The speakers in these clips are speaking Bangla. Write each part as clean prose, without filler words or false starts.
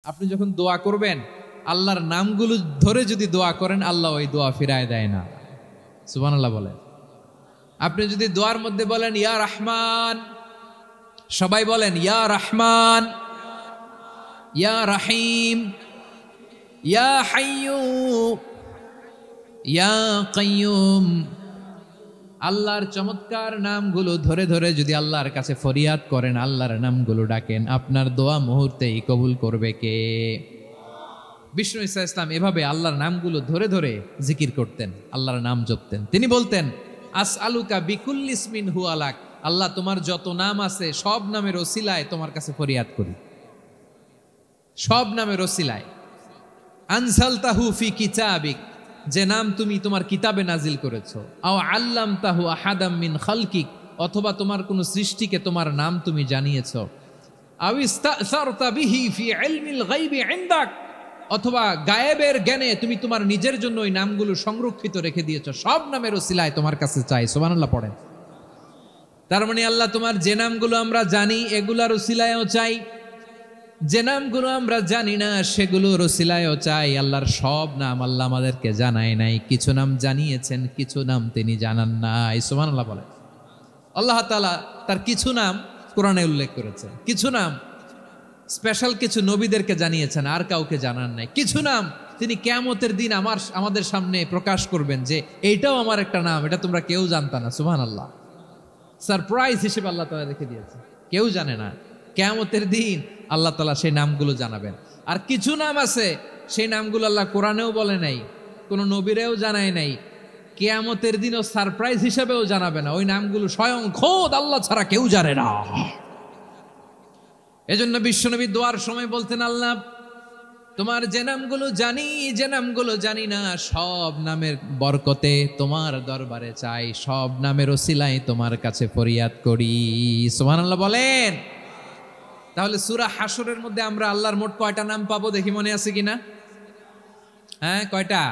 আপনি যখন দোয়া করবেন আল্লাহর নামগুলো ধরে যদি দোয়া করেন আল্লাহ ওই দোয়া ফিরায় দেয় না। সুবহানাল্লাহ বলেন। আপনি যদি দোয়ার মধ্যে বলেন ইয়া রহমান, সবাই বলেন ইয়া রহমান, ইয়া রহিম, ইয়া হাইয়্যু, ইয়া কাইয়্যুম, আল্লাহর চমৎকার নামগুলো ধরে ধরে যদি আল্লাহর কাছে ফরিয়াদ করেন, আল্লাহর নামগুলো ডাকেন, আপনার দোয়া মুহূর্তেই কবুল করবে কে? বিষ্ণু ঈসা ইসলাম এভাবে আল্লাহর নামগুলো ধরে ধরে জিকির করতেন, আল্লাহর নাম জপতেন। তিনি বলতেন আসআলুকা বিকুল্লি ইসমিন হুয়া লাক, আল্লাহ তোমার যত নাম আছে সব নামের ওসিলায় তোমার কাছে ফরিয়াদ করি, সব নামের ওসিলায়। আনজালতাহু ফি কিতাবিক, যে নাম তুমি তোমার কিতাবে নাজিল করেছো। আও আল্লামতাহু আহাদাম মিন খালকিক, অথবা তোমার কোন সৃষ্টিকে তোমার নাম তুমি জানিয়েছো। আও ইস্তাসারতা বিহি ফি ইলমিল গায়বি ইনদাক, অথবা গায়েবের জ্ঞানে তুমি তোমার নিজের জন্য ওই নামগুলো সংরক্ষিত রেখে দিয়েছো। সব নামের ওসিলায় তোমার কাছে চাই। সুবহানাল্লাহ পড়েন। তার মানে আল্লাহ তোমার যে নামগুলো আমরা জানি এগুলার ওসিলায়ও চাই, যে নামগুলো আমরা জানি না সেগুলোর ওসিলায়ও চাই। আল্লাহর সব নাম আল্লাহ আমাদেরকে জানায় নাই, কিছু নাম জানিয়েছেন, কিছু নাম তিনি জানান নাই। সুবহানাল্লাহ বলেন। আল্লাহ তাআলা তার কিছু নাম কোরআনে উল্লেখ করেছেন, কিছু নাম স্পেশাল কিছু নবীদেরকে জানিয়েছেন, আর কাউকে জানান নাই। কিছু নাম তিনি কিয়ামতের দিন আমাদের সামনে প্রকাশ করবেন যে এইটাও আমার একটা নাম, এটা তোমরা কেউ জানতা না। সুবহানাল্লাহ, সারপ্রাইজ হিসেবে আল্লাহ তাআলা রেখে দিয়েছে, কেউ জানে না। কিয়ামতের দিন আল্লাহ তাআলা সেই নামগুলো জানাবেন। আর কিছু নাম আছে সেই নামগুলো আল্লাহ কোরআনেও বলে নাই, কোনো নবীরেও জানায় নাই, কিয়ামতের দিনও সারপ্রাইজ হিসেবেও জানাবে না। ওই নামগুলো স্বয়ং খোদ আল্লাহ ছাড়া কেউ জানে না। এজন্য বিশ্বনবী দোয়ার সময় বলতেন আল্লাহ তোমার যে নামগুলো জানি, যে নামগুলো জানি না, সব নামের বরকতে তোমার দরবারে চাই, সব নামের ওসিলায় তোমার কাছে ফরিয়াদ করি। সুবহানাল্লাহ বলেন। তাহলে সূরা হাশরের মধ্যে আমরা আল্লাহর মোট কয়টা নাম পাবো দেখি, মনে আছে কিনা? হ্যাঁ, কয়টা?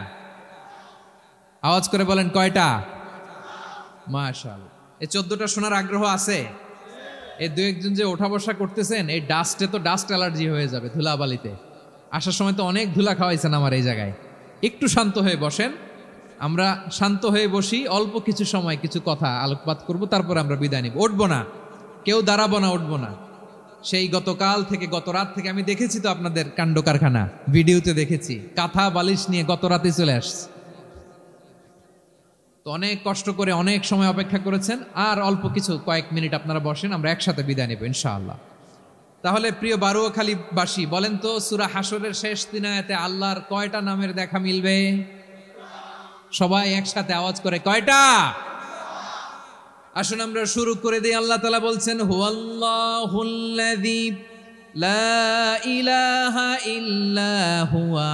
আওয়াজ করে বলেন কয়টা? মাশাআল্লাহ। এই 14টা শোনার আগ্রহ আছে? এই দু একজন যে ওঠা বসা করতেছেন, এই ডাস্টে তো ডাস্ট অ্যালার্জি হয়ে যাবে, ধুলাবালিতে আসার সময় তো অনেক ধুলা খাওয়াইছেন আমার এই জায়গায়। একটু শান্ত হয়ে বসেন, আমরা শান্ত হয়ে বসি, অল্প কিছু সময় কিছু কথা আলোকপাত করব, তারপর আমরা বিদায় নিব। উঠবো না, কেউ দাঁড়াবো না, উঠবো না। সেই গতকাল থেকে, গত রাত থেকে আমি দেখেছি তো আপনাদের কাণ্ড কারখানা, ভিডিওতে দেখেছি, কাঁথা বালিশ নিয়ে গত রাতে চলে আসছে। তো অনেক কষ্ট করে অনেক সময় অপেক্ষা করেছেন, আর অল্প কিছু কয়েক মিনিট আপনারা বসেন, আমরা একসাথে বিদায় নেব ইনশাআল্লাহ। তাহলে প্রিয় বারুয়াখালীবাসী বলেন তো, সূরা হাশরের শেষ 3 আয়াতে আল্লাহর কয়টা নামের দেখা মিলবে? সবাই একসাথে আওয়াজ করে কয়টা? আসুন আমরা শুরু করে দিই। আল্লাহ তাআলা বলছেন হুয়াল্লাহুল্লাযী লা ইলাহা ইল্লা হুয়া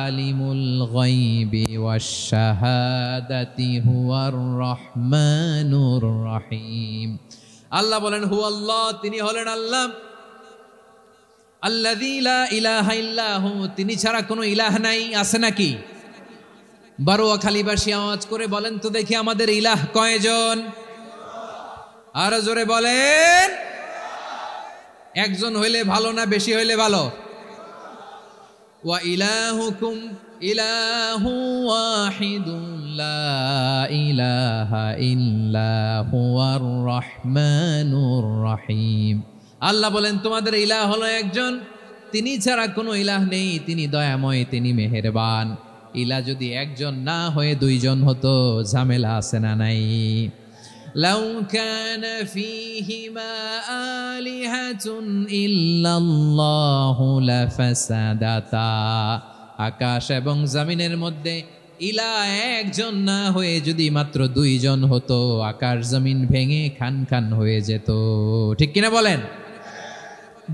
আলিমুল গায়বি ওয়াশ শাহাদাতি হুয়ার রহমানুর রহিম। আল্লাহ বলেন হুয়াল্লাহ, তিনি হলেন আল্লাহ, আল্লাযী লা ইলাহা ইল্লা হু, তিনি ছাড়া কোনো ইলাহ নাই। আছে নাকি? বারুয়াখালীবাসী আওয়াজ করে বলেন তো দেখি আমাদের ইলাহ কয়জন? আরো জোরে বলেন। একজন হইলে ভালো না বেশি হইলে ভালো? ওয়া ইলাহুকুম ইলাহু ওয়াহিদুন লা ইলাহা ইল্লা হুয়ার রহমানুর রহিম। আল্লাহ বলেন তোমাদের ইলাহ হলো একজন, তিনি ছাড়া কোনো ইলাহ নেই, তিনি দয়াময়, তিনি মেহেরবান। ইলাহ যদি একজন না হয়ে দুইজন হতো, ঝামেলা আছে না নাই? লাউ কানা ফীহিমা আলিহাতুন ইল্লাল্লাহু লাফাসাদাতা, আকাশ এবং জমিনের মধ্যে ইলাহ একজন না হয়ে যদি মাত্র দুইজন হতো, আকাশ জমিন ভেঙে খান খান হয়ে যেত। ঠিক কিনা বলেন?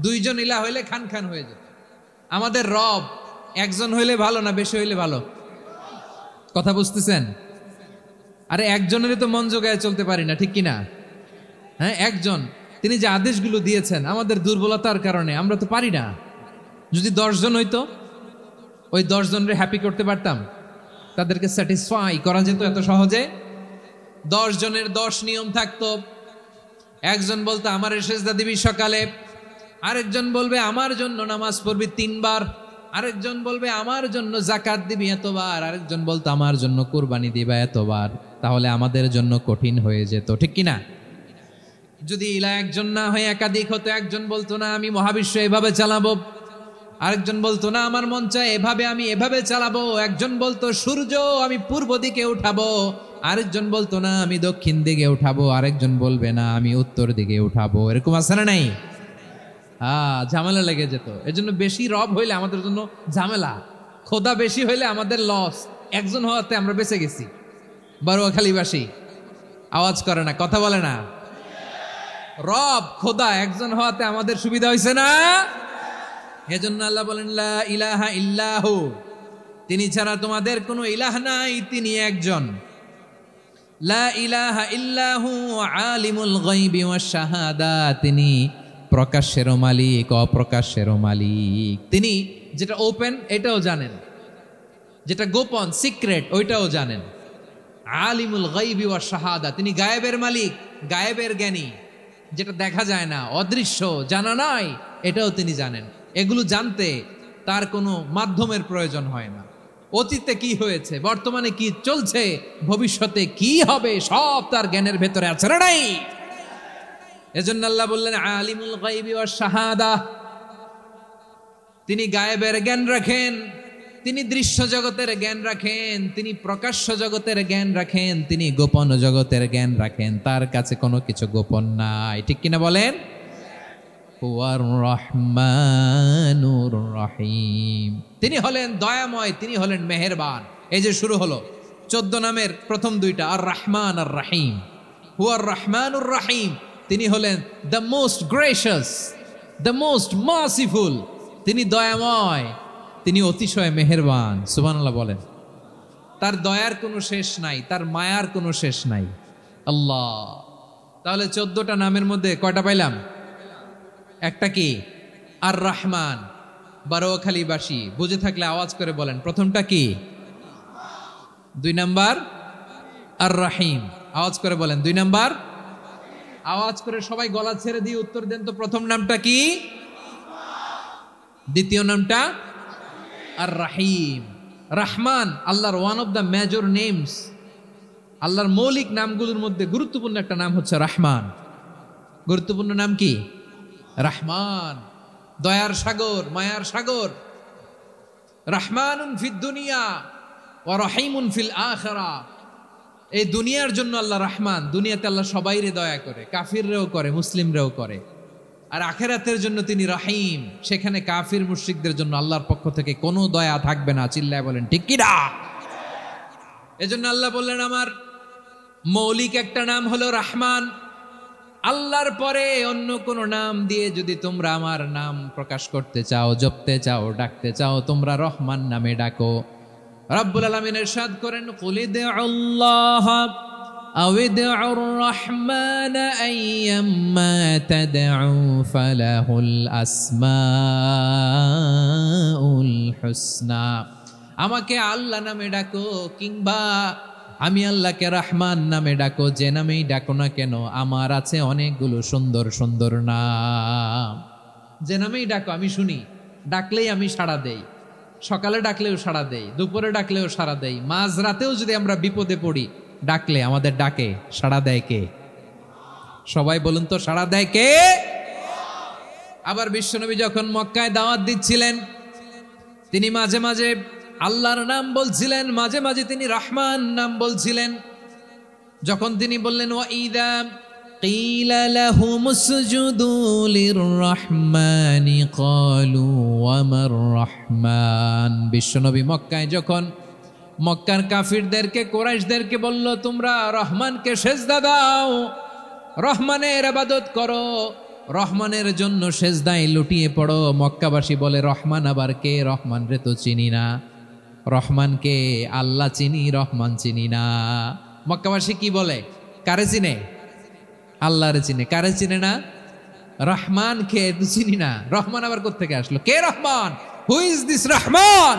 দুইজন ইলাহ হইলে খান খান হয়ে যেত। আমাদের রব একজন হইলে ভালো না বেশি হইলে ভালো? কথা বুঝতেছেন? আরে একজনেরই তো মন জোগায় চলতে পারি না, ঠিক কিনা? হ্যাঁ, একজন, তিনি যে আদেশগুলো দিয়েছেন আমাদের দুর্বলতার কারণে আমরা তো পারি না। যদি 10 জন হইতো, ওই 10 জনের হ্যাপি করতে পারতাম, তাদেরকে স্যাটিসফাই করা যেত এত সহজে। 10 জনের 10 নিয়ম থাকতো। একজন বলতো আমারে সেজদা দিবি সকালে, আরেকজন বলবে আমার জন্য নামাজ পড়বি 3 বার, আরেকজন বলবে আমার জন্য যাকাত দিবি এতবার, আরেকজন বলতো আমার জন্য কুরবানি দিবা এতবার। তাহলে আমাদের জন্য কঠিন হয়ে যেত, ঠিক কিনা? যদি ইলা একজন না হয়ে একাধিক হতো, একজন বলতো না আমি মহাবিশ্ব এভাবে চালাবো, আরেকজন বলতো না আমার মন চায় এভাবে, আমি এভাবে চালাবো, একজন বলতো সূর্য আমি পূর্ব দিকে উঠাবো, আরেকজন বলতো না আমি দক্ষিণ দিকে উঠাবো, আরেকজন বলবে না আমি উত্তর দিকে উঠাবো। এরকম আছে না নাই? ঝামেলা লেগে যেত। এজন্য বেশি রব হইলে আমাদের জন্য ঝামেলা, খোদা বেশি হইলে আমাদের লস। একজন হওয়াতে আমরা বেঁচে গেছি। বারুয়াখালীবাসী আওয়াজ করে না, কথা বলে না। রব খোদা একজন হওয়াতে আমাদের সুবিধা হয়েছে না? এজন্য আল্লাহ বলেন লা ইলাহা ইল্লাহু, তিনি ছাড়া তোমাদের কোনো ইলাহ নাই, তিনি একজন। লা ইলাহা ইল্লাহু আলিমুল গায়বি ওয়াশ শাহাদা, তিনি প্রকাশ্যেরও মালিক অপ্রকাশ্যেরও মালিক। তিনি যেটা ওপেন এটাও জানেন, যেটা গোপন সিক্রেট ওইটাও জানেন। আলিমুল গায়বি ওয়াশ শাহাদা, তিনি গায়েবের মালিক, গায়েবের জ্ঞানী, যেটা দেখা যায় না, অদৃশ্য, জানা নাই, এটাও তিনি জানেন। এগুলো জানতে তার কোনো মাধ্যমের প্রয়োজন হয় না। অতীতে কি হয়েছে, বর্তমানে কি চলছে, ভবিষ্যতে কি হবে, সব তার জ্ঞানের ভেতরে আছে না নাই? এজন্য আল্লাহ বললেন আলিমুল গায়বি ওয়াশ শাহাদা, তিনি গায়েবের জ্ঞান রাখেন, তিনি দৃশ্য জগতের জ্ঞান রাখেন, তিনি প্রকাশ্য জগতের জ্ঞান রাখেন, তিনি গোপন জগতের জ্ঞান রাখেন। তার কাছে কোনো কিছু গোপন নাই, ঠিক কিনা বলেন? হুয়ার রহমানুর রহিম, তিনি হলেন দয়াময়, তিনি হলেন মেহেরবান। এই যে শুরু হলো 14 নামের প্রথম দুইটা, আর রহমান আর রহিম। হুয়ার রহমানুর রহিম, তিনি হলেন the most gracious, the most merciful, তিনি দয়াময়, তিনি অতিশয় মেহেরবান। সুবহানাল্লাহ বলেন। তার দয়ার কোনো শেষ নাই, তার মায়ার কোনো শেষ নাই। আল্লাহ, তাহলে 14টা নামের মধ্যে কয়টা পাইলাম? একটা কি? আর রহমান। বারোয়াখালীবাসী বুঝে থাকলে আওয়াজ করে বলেন, প্রথমটা কি? 2 নাম্বার আর রহিম। আওয়াজ করে বলেন 2 নাম্বার। আওয়াজ করে সবাই গলা ছেড়ে দিয়ে উত্তর দেন তো, প্রথম নামটা কি? দ্বিতীয় নামটা? আর রহিম। রহমান আল্লাহর one of the major names, আল্লাহর মৌলিক নামগুলোর মধ্যে গুরুত্বপূর্ণ একটা নাম হচ্ছে রহমান। গুরুত্বপূর্ণ নাম কি? রহমান, দয়ার সাগর, মায়ার সাগর। রহমানুন ফিদ দুনিয়া ওয়া রহিমুন ফিল আখিরা। এই দুনিয়ার জন্য আল্লাহ রহমান, দুনিয়াতে আল্লাহ সবাইরে দয়া করে, কাফিররেও করে, মুসলিমরেও করে। আর আখিরাতের জন্য তিনি রহিম, সেখানে কাফির মুশরিকদের জন্য আল্লাহর পক্ষ থেকে কোনো দয়া থাকবে না। চিল্লায় বলেন ঠিক কি না? এজন্য আল্লাহ বললেন আমার মৌলিক একটা নাম হলো রহমান। আল্লাহর পরে অন্য কোন নাম দিয়ে যদি তোমরা আমার নাম প্রকাশ করতে চাও, জপতে চাও, ডাকতে চাও, তোমরা রহমান নামে ডাকো। রব্বুল আলামিন ইরশাদ করেন, কুলিদুল্লাহ আউদিউর রহমান আইয়াম্মা তাদউ ফালাহুল আসমাউল হুসনা। আমাকে আল্লাহ নামে ডাকো, কিংবা আমি আল্লাহকে রহমান নামে ডাকো, যে নামেই ডাকো না কেন আমার আছে অনেকগুলো সুন্দর সুন্দর নাম। যে নামেই ডাকো আমি শুনি, ডাকলেই আমি সাড়া দেই। সকালে ডাকলেও সাড়া দেই, দুপুরে ডাকলেও সাড়া দেই, মাঝ রাতেও যদি আমরা বিপদে পড়ি ডাকলে আমাদের ডাকে সাড়া দেয় কে? সবাই বলুন তো, সাড়া দেয় কে? আবার বিশ্বনবী যখন মক্কায় দাওয়াত দিচ্ছিলেন, তিনি মাঝে মাঝে আল্লাহর নাম বলছিলেন, মাঝে মাঝে তিনি রহমান নাম বলছিলেন। যখন তিনি বললেন ওয়াইদা কিলা লাহুমুসজুদু লিররহমানি ক্বালু ওয়ামার রহমান। বিশ্বনবী মক্কায় যখন মক্কার কাফিরদেরকে, কুরাইশদেরকে বলল তোমরা রহমানকে সেজদা দাও, রহমানের ইবাদত করো, রহমানের জন্য সেজদায় লুটিয়ে পড়ো, মক্কাবাসী বলে রহমান আবার কে? রহমান রে তো চিনি না। রহমানকে আল্লাহ চিনি, রহমান চিনি না। মক্কাবাসী কি বলে? কারে চিনে? আল্লাহরে চিনে। কারে চিনে না? রহমান কে তো চিনি না। রহমান আবার কোত্থেকে আসলো? কে Rahman? Who is this Rahman?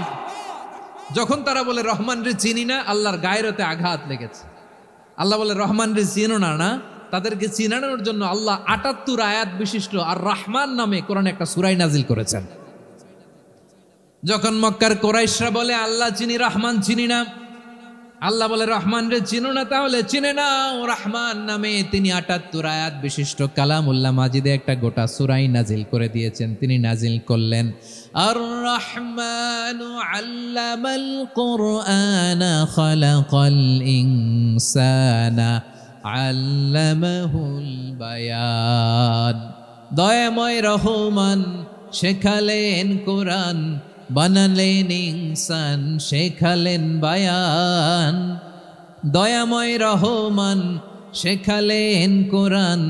যখন তারা বলে রহমান রে চিনি না, আল্লাহর গায়রতে আঘাত লেগেছে। আল্লাহ বলে রহমান রে চিনো না? না, তাদেরকে চিনানোর জন্য আল্লাহ ৭৮ আয়াত বিশিষ্ট আর রহমান নামে কোরআনে একটা সূরা নাজিল করেছেন। যখন মক্কার কুরাইশরা বলে আল্লাহ চিনি রহমান চিনি না, আল্লাহ বলে রহমান রে চিনো না, তাহলে চিনে নাও রহমান নামে তিনি ৭৮ আয়াত বিশিষ্ট কালামুল্লাহ মাজিদে একটা গোটা সূরাই নাজিল করে দিয়েছেন। তিনি নাজিল করলেন আর রহমানু আল্লামাল কুরআনা খালাকাল ইনসানা আল্লামাহুল বায়ান। দয়াময় রহমান শেখালেন কোরআন, বানালেন ইনসান শেখালেন বায়ান। দয়াময় রহমান শেখালেন কোরআন,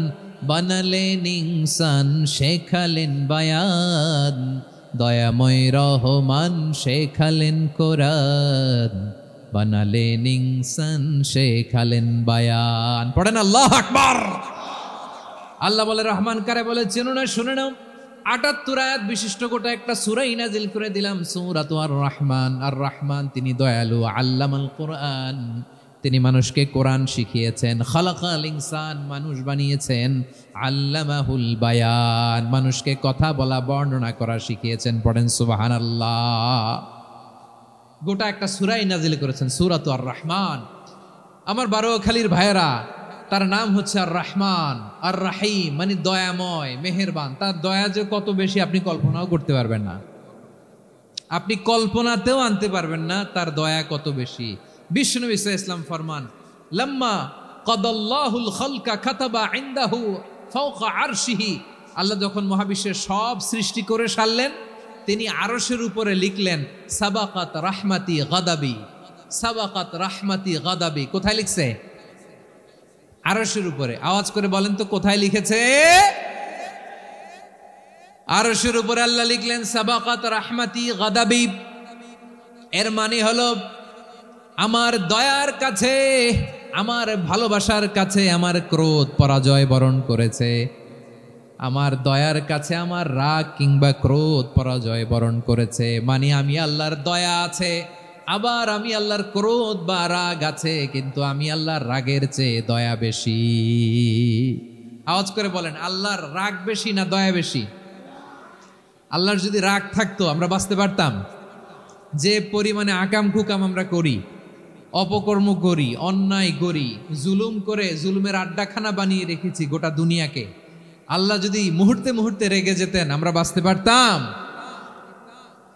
বানালেন ইনসান শেখালেন বায়ান। দয়াময় রহমান শেখালেন কোরআন, বানালেন ইনসান শেখালেন বায়ান। পড়েন আল্লাহু আকবার। আল্লাহ বলে রহমান কারে বলে চেনো না, শুনে নাও। ৭৮ আয়াত বিশিষ্ট গোটা একটা সূরাই নাজিল করে দিলাম, সূরাতু আর রহমান। আর রহমান তিনি দয়ালু, আল্লামাল কোরআন তিনি মানুষকে কোরআন শিখিয়েছেন, খালাকাল ইনসান মানুষ বানিয়েছেন, আল্লামাহুল বায়ান মানুষকে কথা বলা বর্ণনা করা শিখিয়েছেন। পড়েন সুবহানাল্লাহ। গোটা একটা সূরাই নাজিল করেছেন, সূরাতু আর রহমান। আমার বারোয়াখালীর ভাইয়েরা, তার নাম হচ্ছে আর রহমান আর রাহিম, মানে দয়াময় মেহেরবান। তার দয়া যে কত বেশি আপনি কল্পনাও করতে পারবেন না, আপনি কল্পনাতেও আনতে পারবেন না তার দয়া কত বেশি। বিশ্বনবী সাল্লাল্লাহু আলাইহি ওয়াসাল্লাম ফরমান, লাম্মা কাদাল্লাহুল খালকা কাতাবা ইনদাহু ফাওকা আরশিহি। আল্লাহ যখন মহাবিশ্বের সব সৃষ্টি করে সারলেন, তিনি আরশের উপরে লিখলেন সাবাকাত রাহমাতি গাদাবি, সাবাকাত রাহমাতি গাদাবি। কোথায় লিখছে? আরশের উপরে। আওয়াজ করে বলেন তো কোথায় লিখেছে? আরশের উপরে আল্লাহ লিখলেন সাবাকাত রাহমাতি গাদাবি। এর মানে হলো আমার দয়ার কাছে, আমার ভালোবাসার কাছে আমার ক্রোধ পরাজয় বরণ করেছে, আমার দয়ার কাছে আমার রাগ কিংবা ক্রোধ পরাজয় বরণ করেছে। মানে আমি আল্লাহর দয়া আছে, আবার আমি আল্লাহর ক্রোধ বা রাগ আছে, কিন্তু আমি আল্লাহর রাগের চেয়ে দয়া বেশি। আওয়াজ করে বলেন আল্লাহর রাগ বেশি না দয়া বেশি? আল্লাহর যদি রাগ থাকতো আমরা বাঁচতে পারতাম? যে পরিমাণে আকাম কুকাম আমরা করি, অপকর্ম করি, অন্যায় করি, জুলুম করে জুলুমের আড্ডাখানা বানিয়ে রেখেছি গোটা দুনিয়াকে, আল্লাহ যদি মুহূর্তে মুহূর্তে রেগে যেতেন আমরা বাঁচতে পারতাম?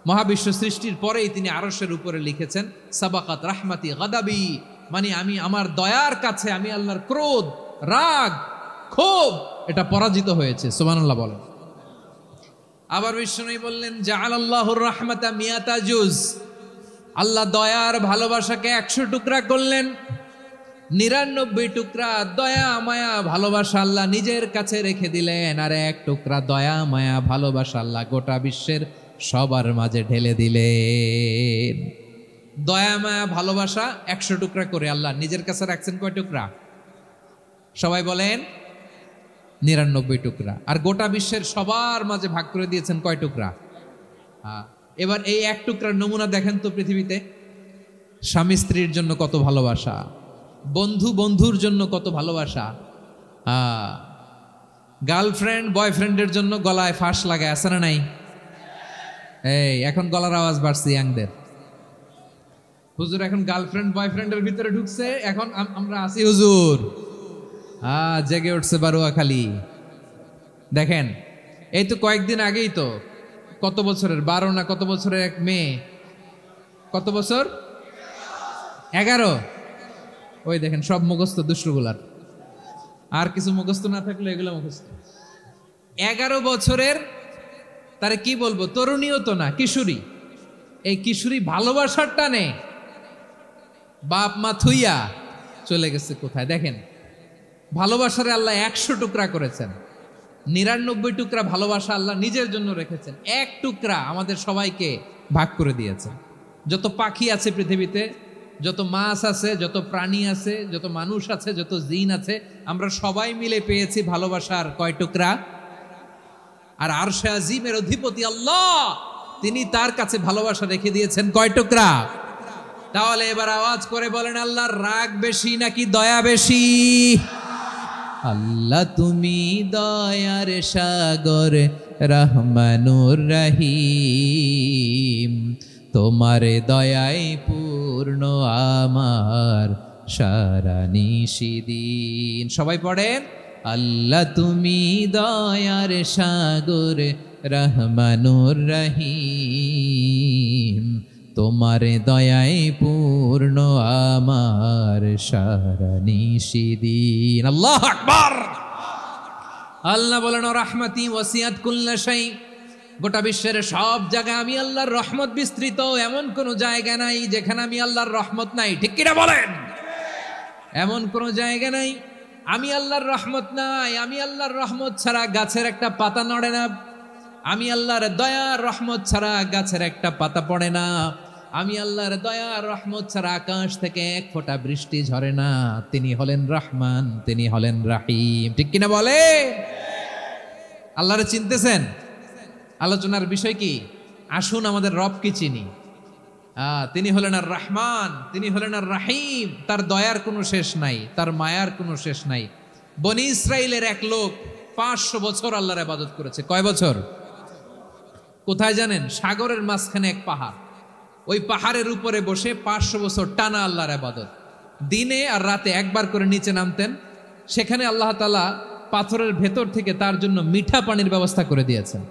মহাবিশ্ব সৃষ্টির পরেই তিনি আরশের উপরে লিখেছেন সাবাকাত রাহমাতি গাদাবি, মানে আমি আমার দয়ার কাছে আমি আল্লাহর ক্রোধ, রাগ, ক্ষোভ এটা পরাজিত হয়েছে। সুবহানাল্লাহ বলেন। আবার বিষ্ণু বললেন জাআলাল্লাহুর রাহমাতা মিয়াতা জুজ। আল্লাহ দয়ার ভালোবাসাকে 100 টুকরা করলেন, 99 টুকরা দয়া মায়া ভালোবাসা আল্লাহ নিজের কাছে রেখে দিলেন, আর 1 টুকরা দয়া মায়া ভালোবাসা আল্লাহ গোটা বিশ্বের সবার মাঝে ঢেলে দিলেন। দয়া মায়া ভালোবাসা 100 টুকরা করে আল্লাহ নিজের কাছে রাখছেন কয় টুকরা? সবাই বলেন 99 টুকরা। আর গোটা বিশ্বের সবার মাঝে ভাগ করে দিয়েছেন কয় টুকরা? এবার এই 1 টুকরার নমুনা দেখেন তো পৃথিবীতে। স্বামী স্ত্রীর জন্য কত ভালোবাসা, বন্ধু বন্ধুর জন্য কত ভালোবাসা, গার্লফ্রেন্ড বয়ফ্রেন্ডের জন্য গলায় ফাঁস লাগায়, আছে না নাই? এই এখন গলার আওয়াজ বাড়ছে ইয়াংদের। হুজুর এখন গার্লফ্রেন্ড বয়ফ্রেন্ডের ভিতরে ঢুকছে, এখন আমরা আছি হুজুর। জেগে উঠছে বারোয়াখালী। দেখেন এই তো কয়েকদিন আগেই তো, কত বছরের 12 না কত বছরের এক মেয়ে, কত বছর? 11। ওই দেখেন সব মুখস্থ দুষ্টগুলার, আর কিছু মুখস্থ না থাকলে এগুলো মুখস্থ। 11 বছরের, তারে কি বলবো, তরুণীও তো না, কিশোরী। এই কিশোরী ভালোবাসার টানে বাপ মা থুইয়া চলে গেছে কোথায়? দেখেন ভালোবাসারে আল্লাহ 100 টুকরা করেছেন, 99 টুকরা ভালোবাসা আল্লাহ নিজের জন্য রেখেছেন, 1 টুকরা আমাদের সবাইকে ভাগ করে দিয়েছেন। যত পাখি আছে পৃথিবীতে, যত মাছ আছে, যত প্রাণী আছে, যত মানুষ আছে, যত জিন আছে, আমরা সবাই মিলে পেয়েছি ভালোবাসার কয় টুকরা? আর আরশে আজিমের অধিপতি আল্লাহ, তিনি তার কাছে ভালোবাসা রেখে দিয়েছেন কয় টুকরা? তাহলে এবার আওয়াজ করে বলেন আল্লাহর রাগ বেশি নাকি দয়া বেশি? আল্লাহ তুমি দয়ার সাগর রহমানুর রহিম, তোমার দয়ায় পূর্ণ আমার সারা নিশিদিন। সবাই পড়েন, আল্লাহ তুমি দয়ার সাগর রহমানুর রহিম, তোমার দয়ায় পূর্ণ আমার সারা নিশিদিন। আল্লাহু আকবার। আল্লাহ বলেন রাহমাতি ওয়াসিআত কুল্লা শাই, গোটা বিশ্বের সব জায়গায় আমি আল্লাহর রহমত বিস্তৃত, এমন কোন জায়গা নাই যেখানে আমি আল্লাহর রহমত নাই। ঠিক কিনা বলেন? এমন কোন জায়গা নাই আমি আল্লাহর রহমত নাই। আমি আল্লাহর রহমত ছাড়া গাছের একটা পাতা নড়ে না, আমি আল্লাহর দয়ার রহমত ছাড়া গাছের একটা পাতা পড়ে না, আমি আল্লাহর দয়ার রহমত ছাড়া আকাশ থেকে এক ফোঁটা বৃষ্টি ঝরে না। তিনি হলেন রহমান, তিনি হলেন রাহিম। ঠিক কিনা বলে? আল্লাহরে চিনতেছেন? আলোচনার বিষয় কি? আসুন আমাদের রবকে চিনি। তিনি হলেন আর রহমান, তিনি হলেন আর রাহিম। তার দয়ার কোনো শেষ নাই, তার মায়ার কোনো শেষ নাই। বনি ইসরাইলের এক লোক 500 বছর আল্লাহর ইবাদত করেছে। কয় বছর? কোথায় জানেন? সাগরের মাঝখানে এক পাহাড়, ওই পাহাড়ের উপরে বসে 500 বছর টানা আল্লাহর ইবাদত। দিনে আর রাতে একবার করে নিচে নামতেন। সেখানে আল্লাহ তাআলা পাথরের ভেতর থেকে তার জন্য মিঠা পানির ব্যবস্থা করে দিয়েছেন,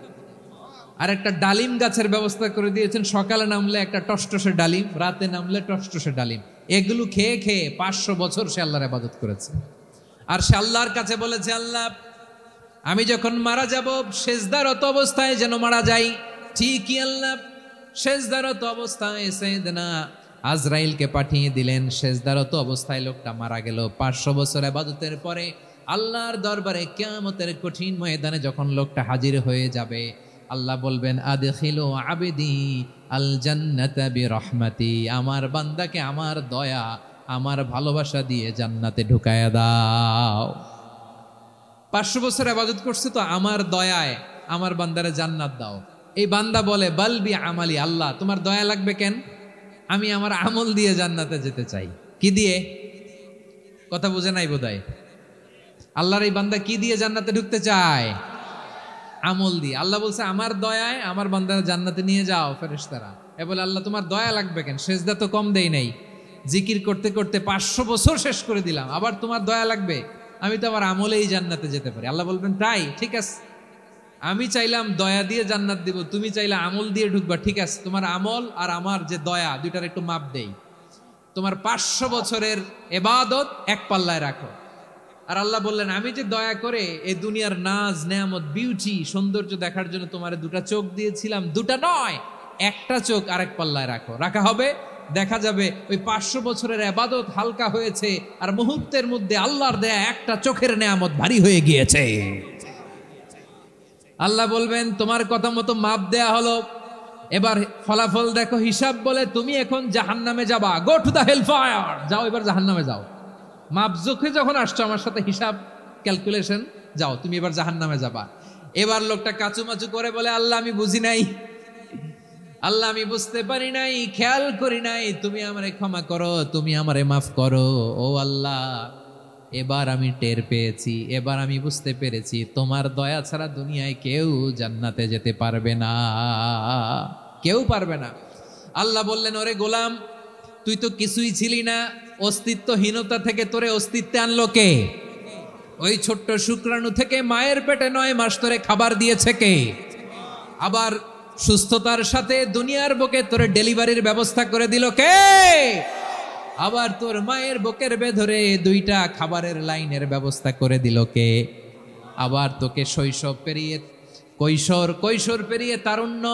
আর একটা ডালিম গাছের ব্যবস্থা করে দিয়েছেন। সকালে নামলে একটা টসটসে ডালিম, রাতে নামলে টসটসে ডালিম। এগুলো খেয়ে খেয়ে 500 বছর সে আল্লাহর ইবাদত করেছে। আর সে আল্লাহর কাছে বলেছে, আল্লাহ আমি যখন মারা যাব সেজদারত অবস্থায় যেন মারা যাই। ঠিকই আল্লাহ সেজদারত অবস্থায় সাইয়েদনা আজরাইলকে পাঠিয়ে দিলেন। সেজদারত অবস্থায় লোকটা মারা গেল। 500 বছর ইবাদতের পরে আল্লাহর দরবারে কিয়ামতের কঠিন ময়দানে যখন লোকটা হাজির হয়ে যাবে, আল্লাহ বলবেন আদখিলু আবদি আল জান্নাতা বিরহমাতি, আমার বান্দাকে আমার দয়া, আমার ভালোবাসা দিয়ে জান্নাতে ঢুকায়া দাও। 500 বছর ইবাদত করছে তো আমার দয়ায় আমার বান্দারে জান্নাত দাও। এই বান্দা বলে বালবি আমালি, আল্লাহ তোমার দয়া লাগবে কেন? আমি আমার আমল দিয়ে জান্নাতে যেতে চাই। কি দিয়ে? কথা বুঝে নাই বোধহয়। আল্লাহর এই বান্দা কি দিয়ে জান্নাতে ঢুকতে চায়? আমল দিয়ে। আল্লাহ বলছে আমার দয়ায় আমার বান্দারা জান্নাতে নিয়ে যাও। ফেরেশতারা এ বলে আল্লাহ তোমার দয়া লাগবে কেন? সেজদা তো কম দেই নাই, জিকির করতে করতে 500 বছর শেষ করে দিলাম, আবার তোমার দয়া লাগবে? আমি তো আমার আমলেই জান্নাতে যেতে পারি। আল্লাহ বলবেন তাই, ঠিক আছে, আমি চাইলাম দয়া দিয়ে জান্নাত দিব, তুমি চাইলে আমল দিয়ে ঢুকবা, ঠিক আছে, তোমার আমল আর আমার যে দয়া দুইটার একটু মাপ দেই। তোমার 500 বছরের ইবাদত এক পাল্লায় রাখো। আর আল্লাহ বললেন আমি যে দয়া করে এই দুনিয়ার নাজ নেয়ামত বিউটি সৌন্দর্য দেখার জন্য তোমার দুটা চোখ দিয়েছিলাম, দুটা নয় একটা চোখ আরেক পাল্লায় রাখো। রাখা হবে, দেখা যাবে ওই 500 বছরের ইবাদত হালকা হয়েছে আর মুহূর্তের মধ্যে আল্লাহর দেয়া একটা চোখের নেয়ামত ভারী হয়ে গিয়েছে। আল্লাহ বলবেন তোমার কথা মতো মাপ দেয়া হলো, এবার ফলাফল দেখো, হিসাব বলে তুমি এখন জাহান্নামে যাবা। Go to the hell fire, যাও এবার জাহান্নামে যাও। মাপ জোখে যখন আসছো আমার সাথে হিসাব ক্যালকুলেশন, যাও তুমি এবার জাহান্নামে যাবা। এবার লোকটা কাচুমাচু করে বলে আল্লাহ আমি বুঝি নাই, আল্লাহ আমি বুঝতে পারি নাই, খেয়াল করি নাই, তুমি আমারে ক্ষমা করো, তুমি আমারে মাফ করো। ও আল্লাহ এবার আমি টের পেয়েছি, এবার আমি বুঝতে পেরেছি তোমার দয়া ছাড়া দুনিয়ায় কেউ জান্নাতে যেতে পারবে না, কেউ পারবে না। আল্লাহ বললেন ওরে গোলাম তুই তো কিছুই ছিলি না, অস্তিত্বহীনতা থেকে তোরে অস্তিত্বে আনলো কে? ওই ছোট্ট শুক্রাণু থেকে মায়ের পেটে 9 মাস ধরে খাবার দিয়েছে কে? আবার সুস্থতার সাথে দুনিয়ার বুকে তোরে ডেলিভারির ব্যবস্থা করে দিল কে? আবার তোর মায়ের বুকের ভেতরে 2টা খাবারের লাইনের ব্যবস্থা করে দিল কে? আবার তোকে শৈশব পেরিয়ে কৈশোর পেরিয়ে তারুণ্য,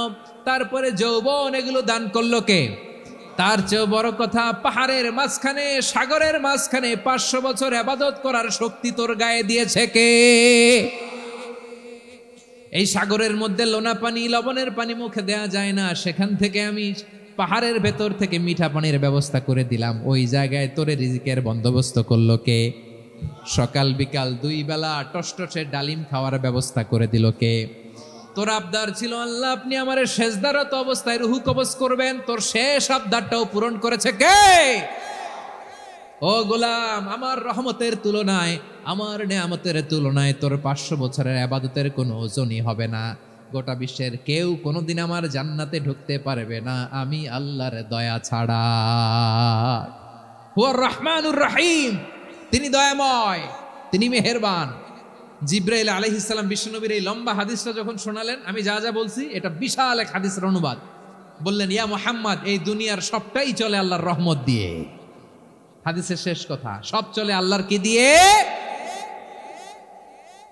তারপরে যৌবন, এগুলো দান করলো কে? তার চেয়ে বড় কথা, পাহাড়ের মাঝখানে সাগরের মাঝখানে 500 বছর ইবাদত করার শক্তি তোর গায়ে দিয়েছে কে? এই সাগরের মধ্যে লোনা পানি, লবণের পানি মুখে দেয়া যায় না, সেখান থেকে আমি পাহাড়ের ভেতর থেকে মিঠা পানির ব্যবস্থা করে দিলাম। ওই জায়গায় তোরে রিজিকের বন্দোবস্ত করলো কে? সকাল বিকাল 2 বেলা টসটসে ডালিম খাওয়ার ব্যবস্থা করে দিল কে? তোর আবদার ছিল আল্লাহ আপনি আমার সেজদারত অবস্থায় রুহু কবজ করবেন, তোর শেষ আবদারটাও পূরণ করেছে কে? ও গোলাম, আমার রহমতের তুলনায়, আমার নেয়ামতের তুলনায় তোর 500 বছরের ইবাদতের কোনো ওজনই হবে না। গোটা বিশ্বের কেউ কোনোদিন আমার জান্নাতে ঢুকতে পারবে না আমি আল্লাহর দয়া ছাড়া। হুয়ার রহমানুর রহিম, তিনি দয়াময়, তিনি মেহেরবান। জিব্রাইল আলাইহিস সালাম বিশ্বনবীর এই লম্বা হাদিসটা যখন শোনালেন, আমি যা যা বলছি এটা বিশাল এক হাদিসের অনুবাদ। বললেন, ইয়া মুহাম্মদ, এই দুনিয়ার সবটাই চলে আল্লাহর রহমত দিয়ে। হাদিসের শেষ কথা, সব চলে আল্লাহর কি দিয়ে?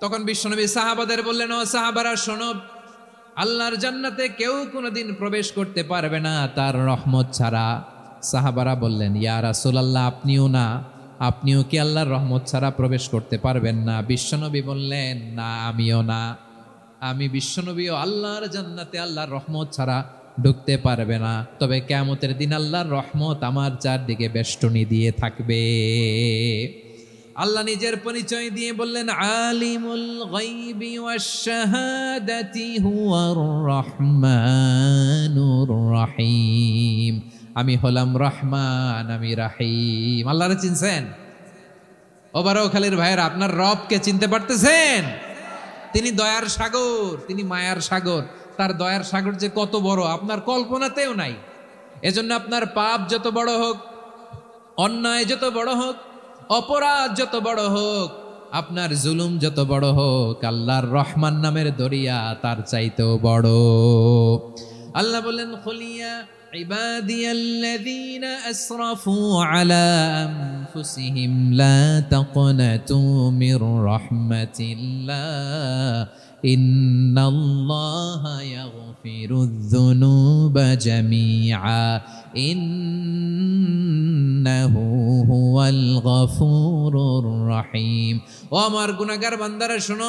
তখন বিশ্বনবী সাহাবাদের বললেন, ও সাহাবারা শোনো, আল্লাহর জান্নাতে কেউ কোনোদিন প্রবেশ করতে পারবে না তার রহমত ছাড়া। সাহাবারা বললেন, ইয়া রাসূলুল্লাহ, আপনিও না? আপনিও কি আল্লাহর রহমত ছাড়া প্রবেশ করতে পারবেন না? বিশ্বনবী বললেন, না, আমিও না। আমি বিশ্বনবীও আল্লাহর জান্নাতে আল্লাহর রহমত ছাড়া ঢুকতে পারবে না। তবে কিয়ামতের দিন আল্লাহর রহমত আমার চারদিকে বেষ্টনী দিয়ে থাকবে। আল্লাহ নিজের পরিচয় দিয়ে বললেন, আলিমুল গায়বি ওয়াশ শাহাদাতি হুয়ার রহমানুর রহিম। আমি হলাম রহমান, আমি রাহিম। আল্লাহরে চিনছেন? ওবারখালীর ভাইয়েরা, আপনার রবকে চিনতে পারতেছেন? তিনি দয়ার সাগর, তিনি মায়ার সাগর। তার দয়ার সাগর যে কত বড় আপনার কল্পনাতেও নাই। এজন্য আপনার পাপ যত বড় হোক, অন্যায় যত বড় হোক, অপরাধ যত বড় হোক, আপনার জুলুম যত বড় হোক, আল্লাহর রহমান নামের দরিয়া তার চাইতেও বড়। আল্লাহ বলেন, খুলিয়া ইবাদিয়াল্লাযীনা আসরাফু আলা আনফুসিহিম লা তাকনাতু মির রাহমাতিল্লাহ ইন্নাল্লাহা ইয়াগফিরুয যুনুবা জামিআ ইন্নাহু হুয়াল গফুরুর রহিম। ও আমার গুনাহগার বান্দারা শোনো,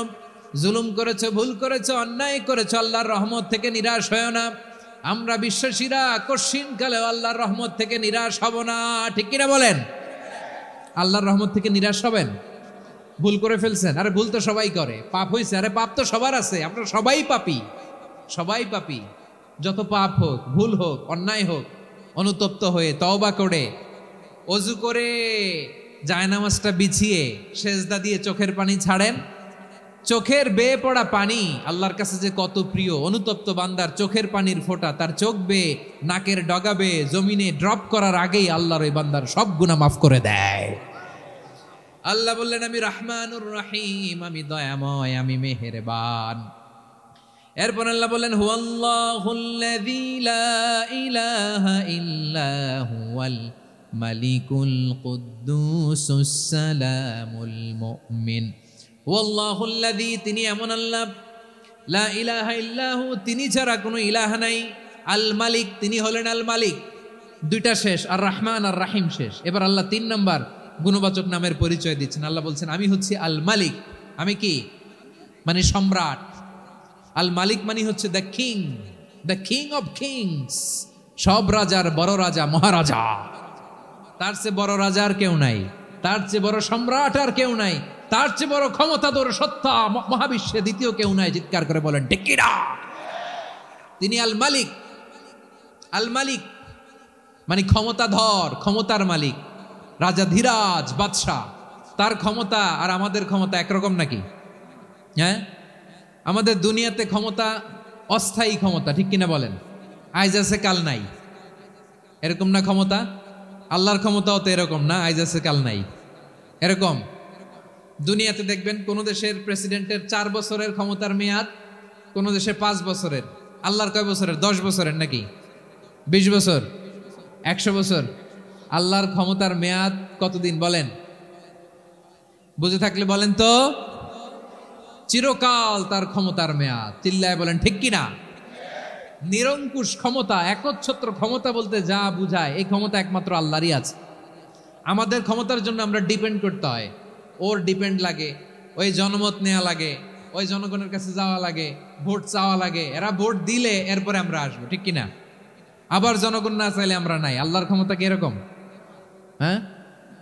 জুলুম করেছো, ভুল করেছো, অন্যায় করেছো, আল্লাহর রহমত থেকে নিরাশ হয়ো না। আমরা বিশ্বাসীরা কশিনকালে আল্লাহর রহমত থেকে নিরাশ হব না। ঠিক কিনা বলেন? আল্লাহর রহমত থেকে নিরাশ হবেন? ভুল করে ফেলছেন, আরে ভুল তো সবাই করে। পাপ হয়েছে, আরে পাপ তো সবার আছে। আপনারা সবাই পাপী, সবাই পাপী। যত পাপ হোক, ভুল হোক, অন্যায় হোক, অনুতপ্ত হয়ে তওবা করে, ওযু করে, জায়নামাজটা বিছিয়ে সেজদা দিয়ে চোখের পানি ছাড়েন। চোখের বেয়ে পড়া পানি আল্লাহর কাছে যে কত প্রিয়। অনুতপ্ত বান্দার চোখের পানির ফোঁটা তার চোখ বেয়ে, নাকের ডগা বেয়ে জমিনে ড্রপ করার আগেই আল্লাহর ওই বান্দার সব গুনাহ মাফ করে দেয়। আল্লাহ বললেন, আমি রহমানুর রহিম, আমি দয়াময়, আমি মেহেরবান। এরপর আল্লাহ বললেন, হুয়াল্লাহুল্লাযী লা ইলাহা ইল্লা হুয়াল মালিকুল কুদ্দুসুস সালামুল মুমিন। হুয়াল্লাহুল্লাযী, তিনি এমন আল্লাহ, লা ইলাহা ইল্লাহু, তিনি ছাড়া কোনো ইলাহ নাই। আল মালিক, তিনি হলেন আল মালিক। দুইটা শেষ, আর রহমান আর রাহিম শেষ। এবার আল্লাহ 3 নাম্বার গুণবাচক নামের পরিচয় দিচ্ছেন। আল্লাহ বলছেন, আমি হচ্ছি আল মালিক। আমি কি? মানে সম্রাট। আল মালিক মানে হচ্ছে the king, the king of kings. সব রাজার বড় রাজা, মহারাজা। তার চেয়ে বড় রাজা আর কেউ নাই, তার চেয়ে বড় সম্রাট আর কেউ নাই, তার চেয়ে বড় ক্ষমতাধর সত্তা মহাবিশ্বে দ্বিতীয় কেউ নাই। চিৎকার করে বলেন ঠিক কিনা? তিনি আল মালিক। আল মালিক মানে ক্ষমতাধর, ক্ষমতার মালিক, রাজা ধীরাজ বাদশাহ। তার ক্ষমতা আর আমাদের ক্ষমতা একরকম নাকি? হ্যাঁ, আমাদের দুনিয়াতে ক্ষমতা অস্থায়ী ক্ষমতা, ঠিক কিনা বলেন? আইজ আছে কাল নাই, এরকম না ক্ষমতা? আল্লাহর ক্ষমতাও তো এরকম না, আইজ আছে কাল নাই এরকম। দুনিয়াতে দেখবেন কোন দেশের প্রেসিডেন্টের 4 বছরের ক্ষমতার মেয়াদ, কোন দেশে 5 বছরের। আল্লাহর কয় বছরের? 10 বছরের নাকি 20 বছর, 100 বছর? আল্লাহর ক্ষমতার মেয়াদ কতদিন বলেন? বুঝে থাকলে বলেন তো। চিরকাল তার ক্ষমতার মেয়াদ। চিল্লায় বলেন ঠিক কিনা? নিরঙ্কুশ ক্ষমতা, একচ্ছত্র ক্ষমতা বলতে যা বুঝায়, এই ক্ষমতা একমাত্র আল্লাহরই আছে। আমাদের ক্ষমতার জন্য আমরা ডিপেন্ড করতে হয়, ওর ডিপেন্ড লাগে, ওই জনমত নেওয়া লাগে, ওই জনগণের কাছে যাওয়া লাগে, ভোট চাওয়া লাগে। এরা ভোট দিলে এরপরে আমরা আসবো, ঠিক কিনা? আবার জনগণ না চাইলে আমরা নাই। আল্লাহর ক্ষমতা কি এরকম? হ্যাঁ,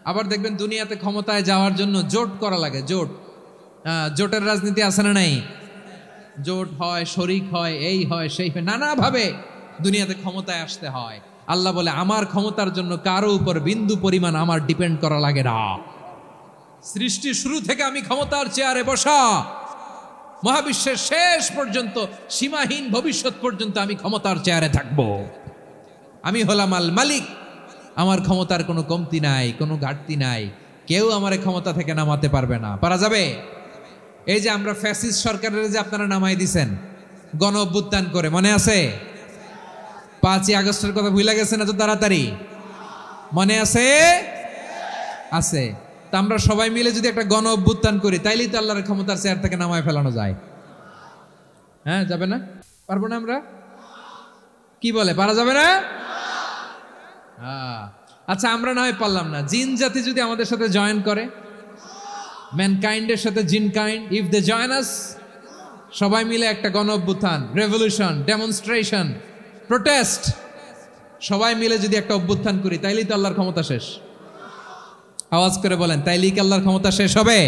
আবার দেখবেন দুনিয়াতে ক্ষমতায় যাওয়ার জন্য জোট করা লাগে। জোট, জোটের রাজনীতি আছে না নাই? জোট হয়, শরিক হয়, এই হয় সেই হয়, নানাভাবে দুনিয়াতে ক্ষমতায় আসতে হয়। আল্লাহ বলে আমার ক্ষমতার জন্য কারো উপর বিন্দু পরিমাণ আমার ডিপেন্ড করা লাগে না। সৃষ্টি শুরু থেকে আমি ক্ষমতার চেয়ারে বসা, মহাবিশ্বের শেষ পর্যন্ত, সীমাহীন ভবিষ্যৎ পর্যন্ত আমি ক্ষমতার চেয়ারে থাকব। আমি হলাম আল মালিক, আমার ক্ষমতার কোনো কমতি নাই, কোনো ঘাটতি নাই, কেউ আমার ক্ষমতা থেকে নামাতে পারবে না। পারা যাবে? এই যে আমরা ফ্যাসিস্ট সরকারের যে আপনারা নামাই দিছেন গণ অভ্যুত্থান করে, মনে আছে? 5ই আগস্টের কথা ভুলে গেছেন এত তাড়াতাড়ি? মনে আছে? আছে। তা আমরা সবাই মিলে যদি একটা গণ অভ্যুত্থান করি, তাইলেই তো আল্লাহর ক্ষমতার চেয়ার থেকে নামায় ফেলানো যায়। হ্যাঁ, যাবে না? পারবো না আমরা? কি বলে, পারা যাবে না? আচ্ছা, আমরা না হয় পারলাম না, জিন জাতি যদি আমাদের সাথে জয়েন করে, ম্যানকাইন্ডের সাথে জিনকাইন্ড, ইফ দে জয়েন আস, সবাই মিলে একটা গণ অভ্যুত্থান, রেভলিউশন, ডেমনস্ট্রেশন, প্রোটেস্ট, সবাই মিলে যদি একটা অভ্যুত্থান করি, তাইলেই তো আল্লাহর ক্ষমতা শেষ। আওয়াজ করে বলেন, তাইলেই কি আল্লাহর ক্ষমতা শেষ হবে?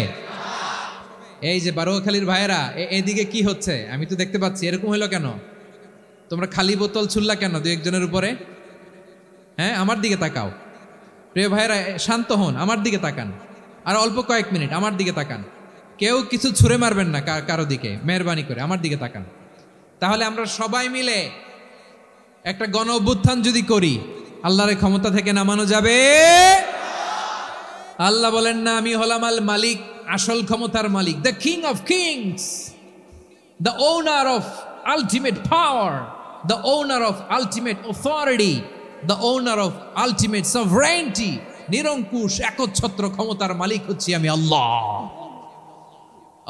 এই যে বারোয়াখালীর ভাইয়েরা, এদিকে কি হচ্ছে আমি তো দেখতে পাচ্ছি, এরকম হলো কেন? তোমরা খালি বোতল ছুড়লা কেন দু একজনের উপরে? হ্যাঁ, আমার দিকে তাকাও। প্রিয় ভাইয়েরা, শান্ত হন, আমার দিকে তাকান, আর অল্প কয়েক মিনিট আমার দিকে তাকান। কেউ কিছু ছুঁড়ে মারবেন না কারো দিকে, মেহরবানি করে আমার দিকে তাকান। তাহলে আমরা সবাই মিলে একটা গণ অভ্যুত্থান যদি করি, আল্লাহর ক্ষমতা থেকে নামানো যাবে? আল্লাহ বলেন না, আমি হলাম আল মালিক, আসল ক্ষমতার মালিক, the king of kings, the owner of ultimate power, the owner of ultimate authority, the owner of ultimate sovereignty. নিরঙ্কুশ একচ্ছত্র ক্ষমতার মালিক হচ্ছি আমি আল্লাহ।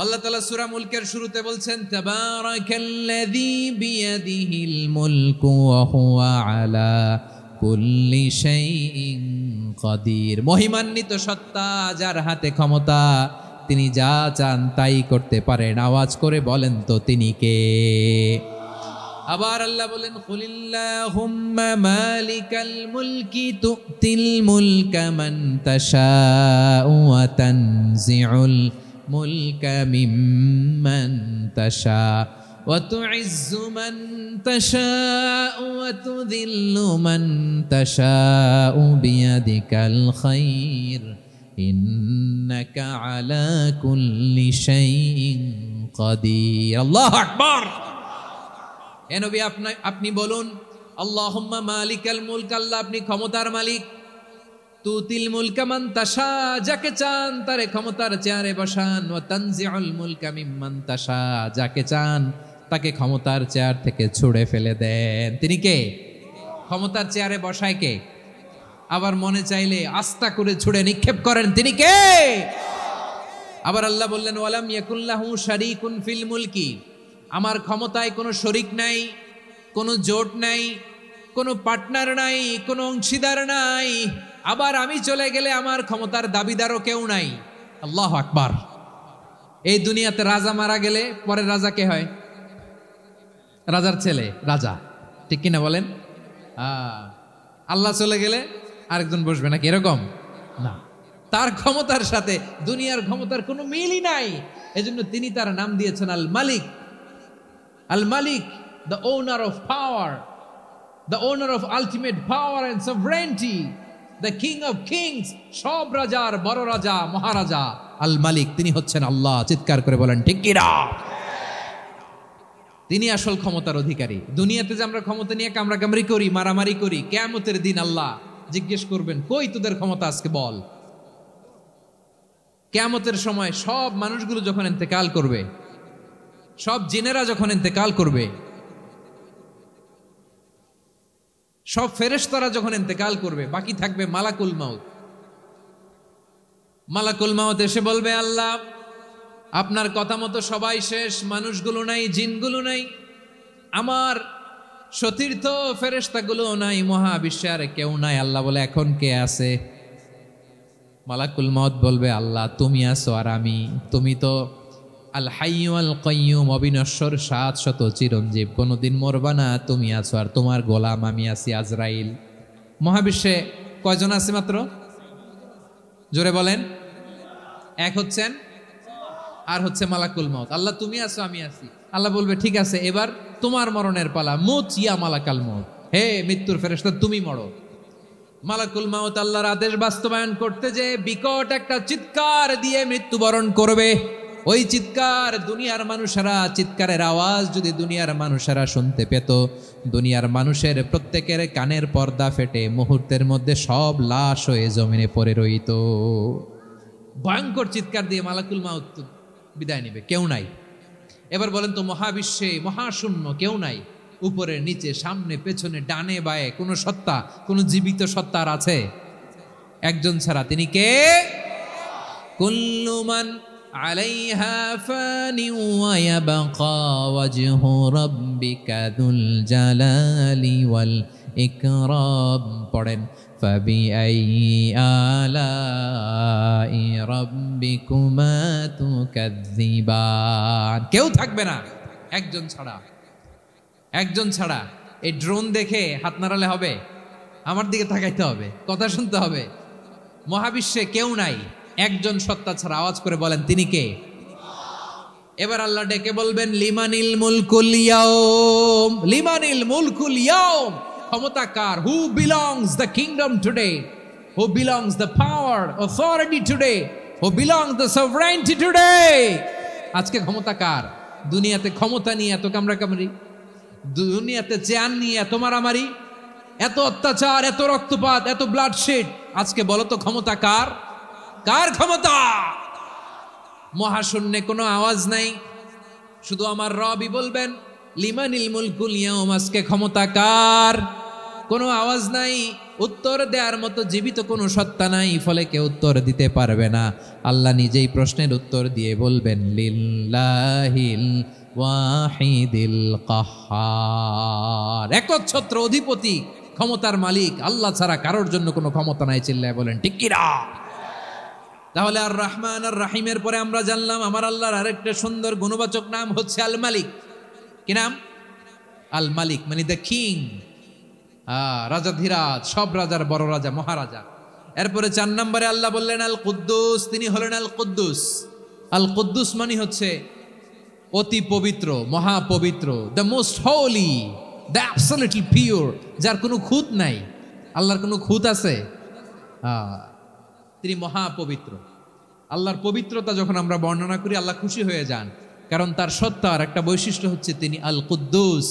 আল্লাহ তাআলা সূরা মুলকের শুরুতে বলছেন, তাবারাকাল্লাযী বিয়াদিহিল মুলকু ওয়া হুয়া আলা কুল্লি শাইইন কাদির। মহিমান্বিত সত্তা, যার হাতে ক্ষমতা, তিনি যা চান তাই করতে পারেন। আওয়াজ করে বলেন তো তিনি কে? আবার আল্লাহ বলেন, কুলিল্লাহুম্মা মালিকাল মুলকি তুতিল মুলকা মান তাশাউ ওয়া তানজিউল মুলকা মিম্মান তাশা ওয়া তুইজ্জু মান তাশাউ ওয়া তুযিল্লু মান তাশাউ বিয়াদিকাল খায়র ইন্নাকা আলা কুল্লি শাইইন কাদির। আল্লাহু আকবার। এ নবী, আপনি বলুন, আল্লাহুম্মা মালিকাল মুলক, আল্লাহ আপনি ক্ষমতার মালিক, তুতিল মুলকা মান তাশা, যাকে চান তারে ক্ষমতার চেয়ারে বসান, ওয়া তানজিউল মুলকা মিম্মান তাশা, যাকে চান তাকে ক্ষমতার চেয়ার থেকে ছুঁড়ে ফেলে দেন। তিনি কে? ক্ষমতার চেয়ারে বসায় কে? আবার মনে চাইলে আস্থা করে ছুঁড়ে নিক্ষেপ করেন, তিনি কে? আবার আল্লাহ বললেন, ওয়ালাম ইয়াকুল্লাহু শারীকুন ফিল মুলকি, আমার ক্ষমতায় কোনো শরিক নাই, কোনো জোট নাই, কোনো পার্টনার নাই, কোনো অংশীদার নাই। আবার আমি চলে গেলে আমার ক্ষমতার দাবিদারও কেউ নাই। আল্লাহু আকবার। এই দুনিয়াতে রাজা মারা গেলে পরে রাজা কে হয়? রাজার ছেলে রাজা, ঠিক কিনা বলেন? আল্লাহ চলে গেলে আরেকজন বসবে নাকি? এরকম না, তার ক্ষমতার সাথে দুনিয়ার ক্ষমতার কোনো মিলই নাই। এজন্য তিনি তার নাম দিয়েছেন আল মালিক। আল মালিক, the owner of power, the owner of ultimate power and sovereignty, the king of kings, সব রাজার বড় রাজা, মহারাজা আল মালিক, তিনি হচ্ছেন আল্লাহ। চিৎকার করে বলেন ঠিক কি না? তিনি আসল ক্ষমতার অধিকারী। দুনিয়াতে যে আমরা ক্ষমতা নিয়ে কামড়াকামড়ি করি, মারামারি করি, কিয়ামতের দিন আল্লাহ জিজ্ঞেস করবেন, কই তোদের ক্ষমতা আজকে বল। কিয়ামতের সময় সব মানুষগুলো যখন ইন্তেকাল করবে, সব জিনেরা যখন ইন্তেকাল করবে, সব ফেরেশতারা যখন ইন্তেকাল করবে, বাকি থাকবে মালাকুল মাউত। মালাকুল মাউত এসে বলবে, আল্লাহ আপনার কথা মতো সবাই শেষ, মানুষগুলো নাই, জিনগুলো নাই, আমার সতীর্থ ফেরেশতাগুলো নাই, মহাবিশ্বে আর কেউ নাই। আল্লাহ বলে, এখন কে আছে? মালাকুল মাউত বলবে, আল্লাহ তুমি আছো আর আমি। তুমি তো আল হাইয়্যু আল কাইয়্যুম, অবিনশ্বর, শাশ্বত, চিরঞ্জীব, কোনোদিন মরবা না, তুমি আছো আর তোমার গোলাম আমি আছি আজরাইল। মহাবিশ্বে কয়জন আছে মাত্র? জোরে বলেন। এক হচ্ছেন, আর হচ্ছে মালাকুল মাউত। আল্লাহ তুমি আছো আমি আছি। আল্লাহ বলবে, ঠিক আছে, এবার তোমার মরণের পালা, মুত ইয়া মালাকাল মাউত। হে মৃত্যুর ফেরেশতা তুমি মরো। মালাকুল মাউত আল্লাহর আদেশ বাস্তবায়ন করতে যে বিকট একটা চিৎকার দিয়ে মৃত্যুবরণ করবে। ওই চিৎকার দুনিয়ার মানুষেরা, চিৎকারের আওয়াজ যদি দুনিয়ার মানুষেরা শুনতে পেত, দুনিয়ার মানুষের প্রত্যেকের কানের পর্দা ফেটে মুহূর্তের মধ্যে সব লাশ হয়ে জমিনে পড়ে রইত। ভয়ঙ্কর চিৎকার দিয়ে মালাকুল মাউত বিদায় নেবে, কেউ নাই। এবার বলেন তো, মহাবিশ্বে মহাশূন্য, কেউ নাই, উপরে নিচে সামনে পেছনে ডানে বায়ে কোনো সত্তা, কোনো জীবিত সত্তার আছে? একজন ছাড়া, তিনি কে? কুল্লু মান আলাইহা ফানি ওয়া ইয়াবকা ওয়াজহু রাব্বিকা যুল জালালি ওয়াল ইকরাম। পড়েন, ফাবিআইয়ি আলাই রাব্বিকুমা তুকাযযিবান। কেউ থাকবে না একজন ছাড়া, একজন ছাড়া। এই ড্রোন দেখে হাত নাড়ালে হবে? আমার দিকে তাকাইতে হবে, কথা শুনতে হবে। মহাবিশ্বে কেউ নাই, একজন সত্তা ছাড়া। আওয়াজ করে বলেন, তিনি কে? এবার আল্লাহ ডেকে বলবেন, লিমানিল মুলকুল ইয়াউম, লিমানিল মুলকুল ইয়াউম। ক্ষমতা কার? Who belongs the kingdom today, who belongs the power authority today, who belongs the sovereignty today. আজকে ক্ষমতা কার? দুনিয়াতে ক্ষমতা নিয়ে এত কামড়াকামড়ি, দুনিয়াতে চেয়ার নিয়ে এত মারামারি, এত অত্যাচার, এত রক্তপাত, এত ব্লাডশেড। আজকে বলো তো ক্ষমতা কার? কার ক্ষমতা? মহাশূন্যে কোনো আওয়াজ নাই, শুধু আমার রবই বলবেন, লিমানিল মুলকুল ইয়াউম। আজকে ক্ষমতা কার? কোনো আওয়াজ নাই, উত্তর দেওয়ার মতো জীবিত কোনো সত্তা নাই, ফলে কেউ উত্তর দিতে পারবে না। আল্লাহ নিজেই প্রশ্নের উত্তর দিয়ে বলবেন, লিল্লাহিল ওয়াহিদিল কাহ্হার। একচ্ছত্র অধিপতি, ক্ষমতার মালিক আল্লাহ ছাড়া কারোর জন্য কোনো ক্ষমতা নাই। চিল্লায় বলেন ঠিক কি না? তাহলে আর রহমান আর রাহিমের পরে আমরা জানলাম আমার আল্লাহর আরেকটা সুন্দর গুণবাচক নাম হচ্ছে আল মালিক। কি নাম? আল মালিক, মানে দ্য কিং, রাজাধিরাজ, সব রাজার বড় রাজা, মহারাজা। এরপরে 4 নম্বরে আল্লাহ বললেন আল কুদ্দুস, তিনি হলেন আল কুদ্দুস। আল কুদ্দুস মানে হচ্ছে অতি পবিত্র, মহাপবিত্র, the most holy, the absolutely pure, যার কোনো খুঁত নাই। আল্লাহর কোনো খুঁত আছে? তিনি মহাপবিত্র। আল্লাহর পবিত্রতা যখন আমরা বর্ণনা করি, আল্লাহ খুশি হয়ে যান, কারণ তার সত্তার একটা বৈশিষ্ট্য হচ্ছে তিনি আল কুদ্দুস।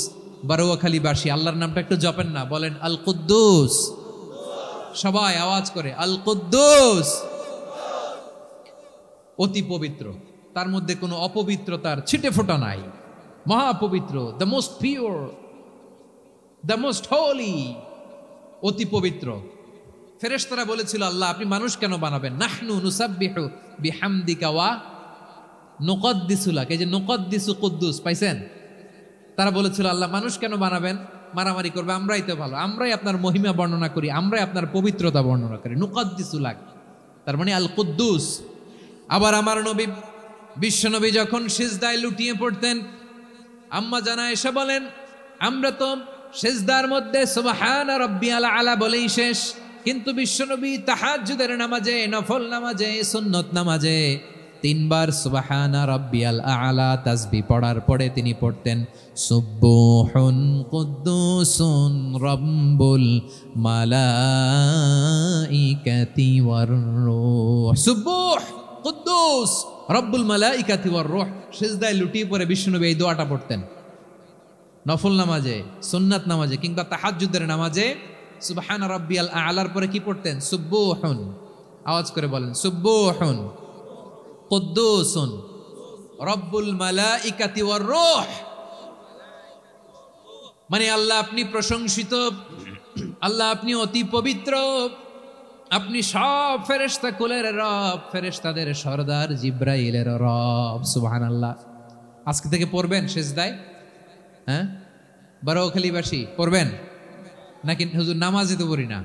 বারোয়াখালীবাসী আল্লাহর নামটা একটু জপেন না, বলেন আল কুদ্দুস। সবাই আওয়াজ করে আল কুদ্দুস। অতি পবিত্র, তার মধ্যে কোনো অপবিত্রতার ছিটে ফোঁটা নাই, মহাপবিত্র, the most pure, the most holy, অতি পবিত্র। ফেরেশতারা বলেছিল, আল্লাহ আপনি মানুষ কেন বানাবেন? নাহনু নুসাব্বিহু বিহামদিকা ওয়া নুকদ্দিসু লাক। এই যে নুকদ্দিসু কুদ্দুস পাইছেন? তারা বলেছিল, আল্লাহ মানুষ কেন বানাবেন? মারামারি করবে, আমরাই তো ভালো, আমরাই আপনার মহিমা বর্ণনা করি, আমরাই আপনার পবিত্রতা বর্ণনা করি। নুকদ্দিসু লাক, তার মানে আল কুদ্দুস। আবার আমার নবী, বিশ্বনবী যখন সিজদায় লুটিয়ে পড়তেন, আম্মা জানা এসে বলেন, আমরা তো সিজদার মধ্যে সুবহান রাব্বিয়াল আলা বলেই শেষ, কিন্তু বিশ্বনবী তাহাজ্জুদের নামাজে, নফল নামাজে, সুন্নত নামাজে 3 বার সুবহানা রাব্বিয়াল আলা তাসবিহ পড়ার পরে তিনি পড়তেন সুবহুন কুদ্দুসুন রাব্বুল মালাইকাতি ওয়ার রূহ। সুবহ কুদ্দুস রব্বুল মালাইকাতি ওয়ার রূহ। সিজদায় লুটিয়ে পড়ে বিশ্বনবী এই দোয়াটা পড়তেন। নফল নামাজে, সুন্নাত নামাজে কিংবা তাহাজ্জুদের নামাজে সুবহান রাব্বিয়াল আলার পরে কি পড়তেন? সুবহুন। আওয়াজ করে বলেন, সুবহুন কুদ্দুসুন রব্বুল মালাইকাতি ওয়ার রূহ। মানে আল্লাহ আপনি প্রশংসিত, আল্লাহ আপনি অতি পবিত্র, আপনি সব ফেরেশতা কুলের রব, ফেরেশতাদের সরদার জিব্রাইলের রব। সুবহানাল্লাহ। আজকে থেকে পড়বেন সিজদায়? হ্যাঁ, বারোখালীবাসী পড়বেন নাকি? হুজুর নামাজে তো পড়ি না।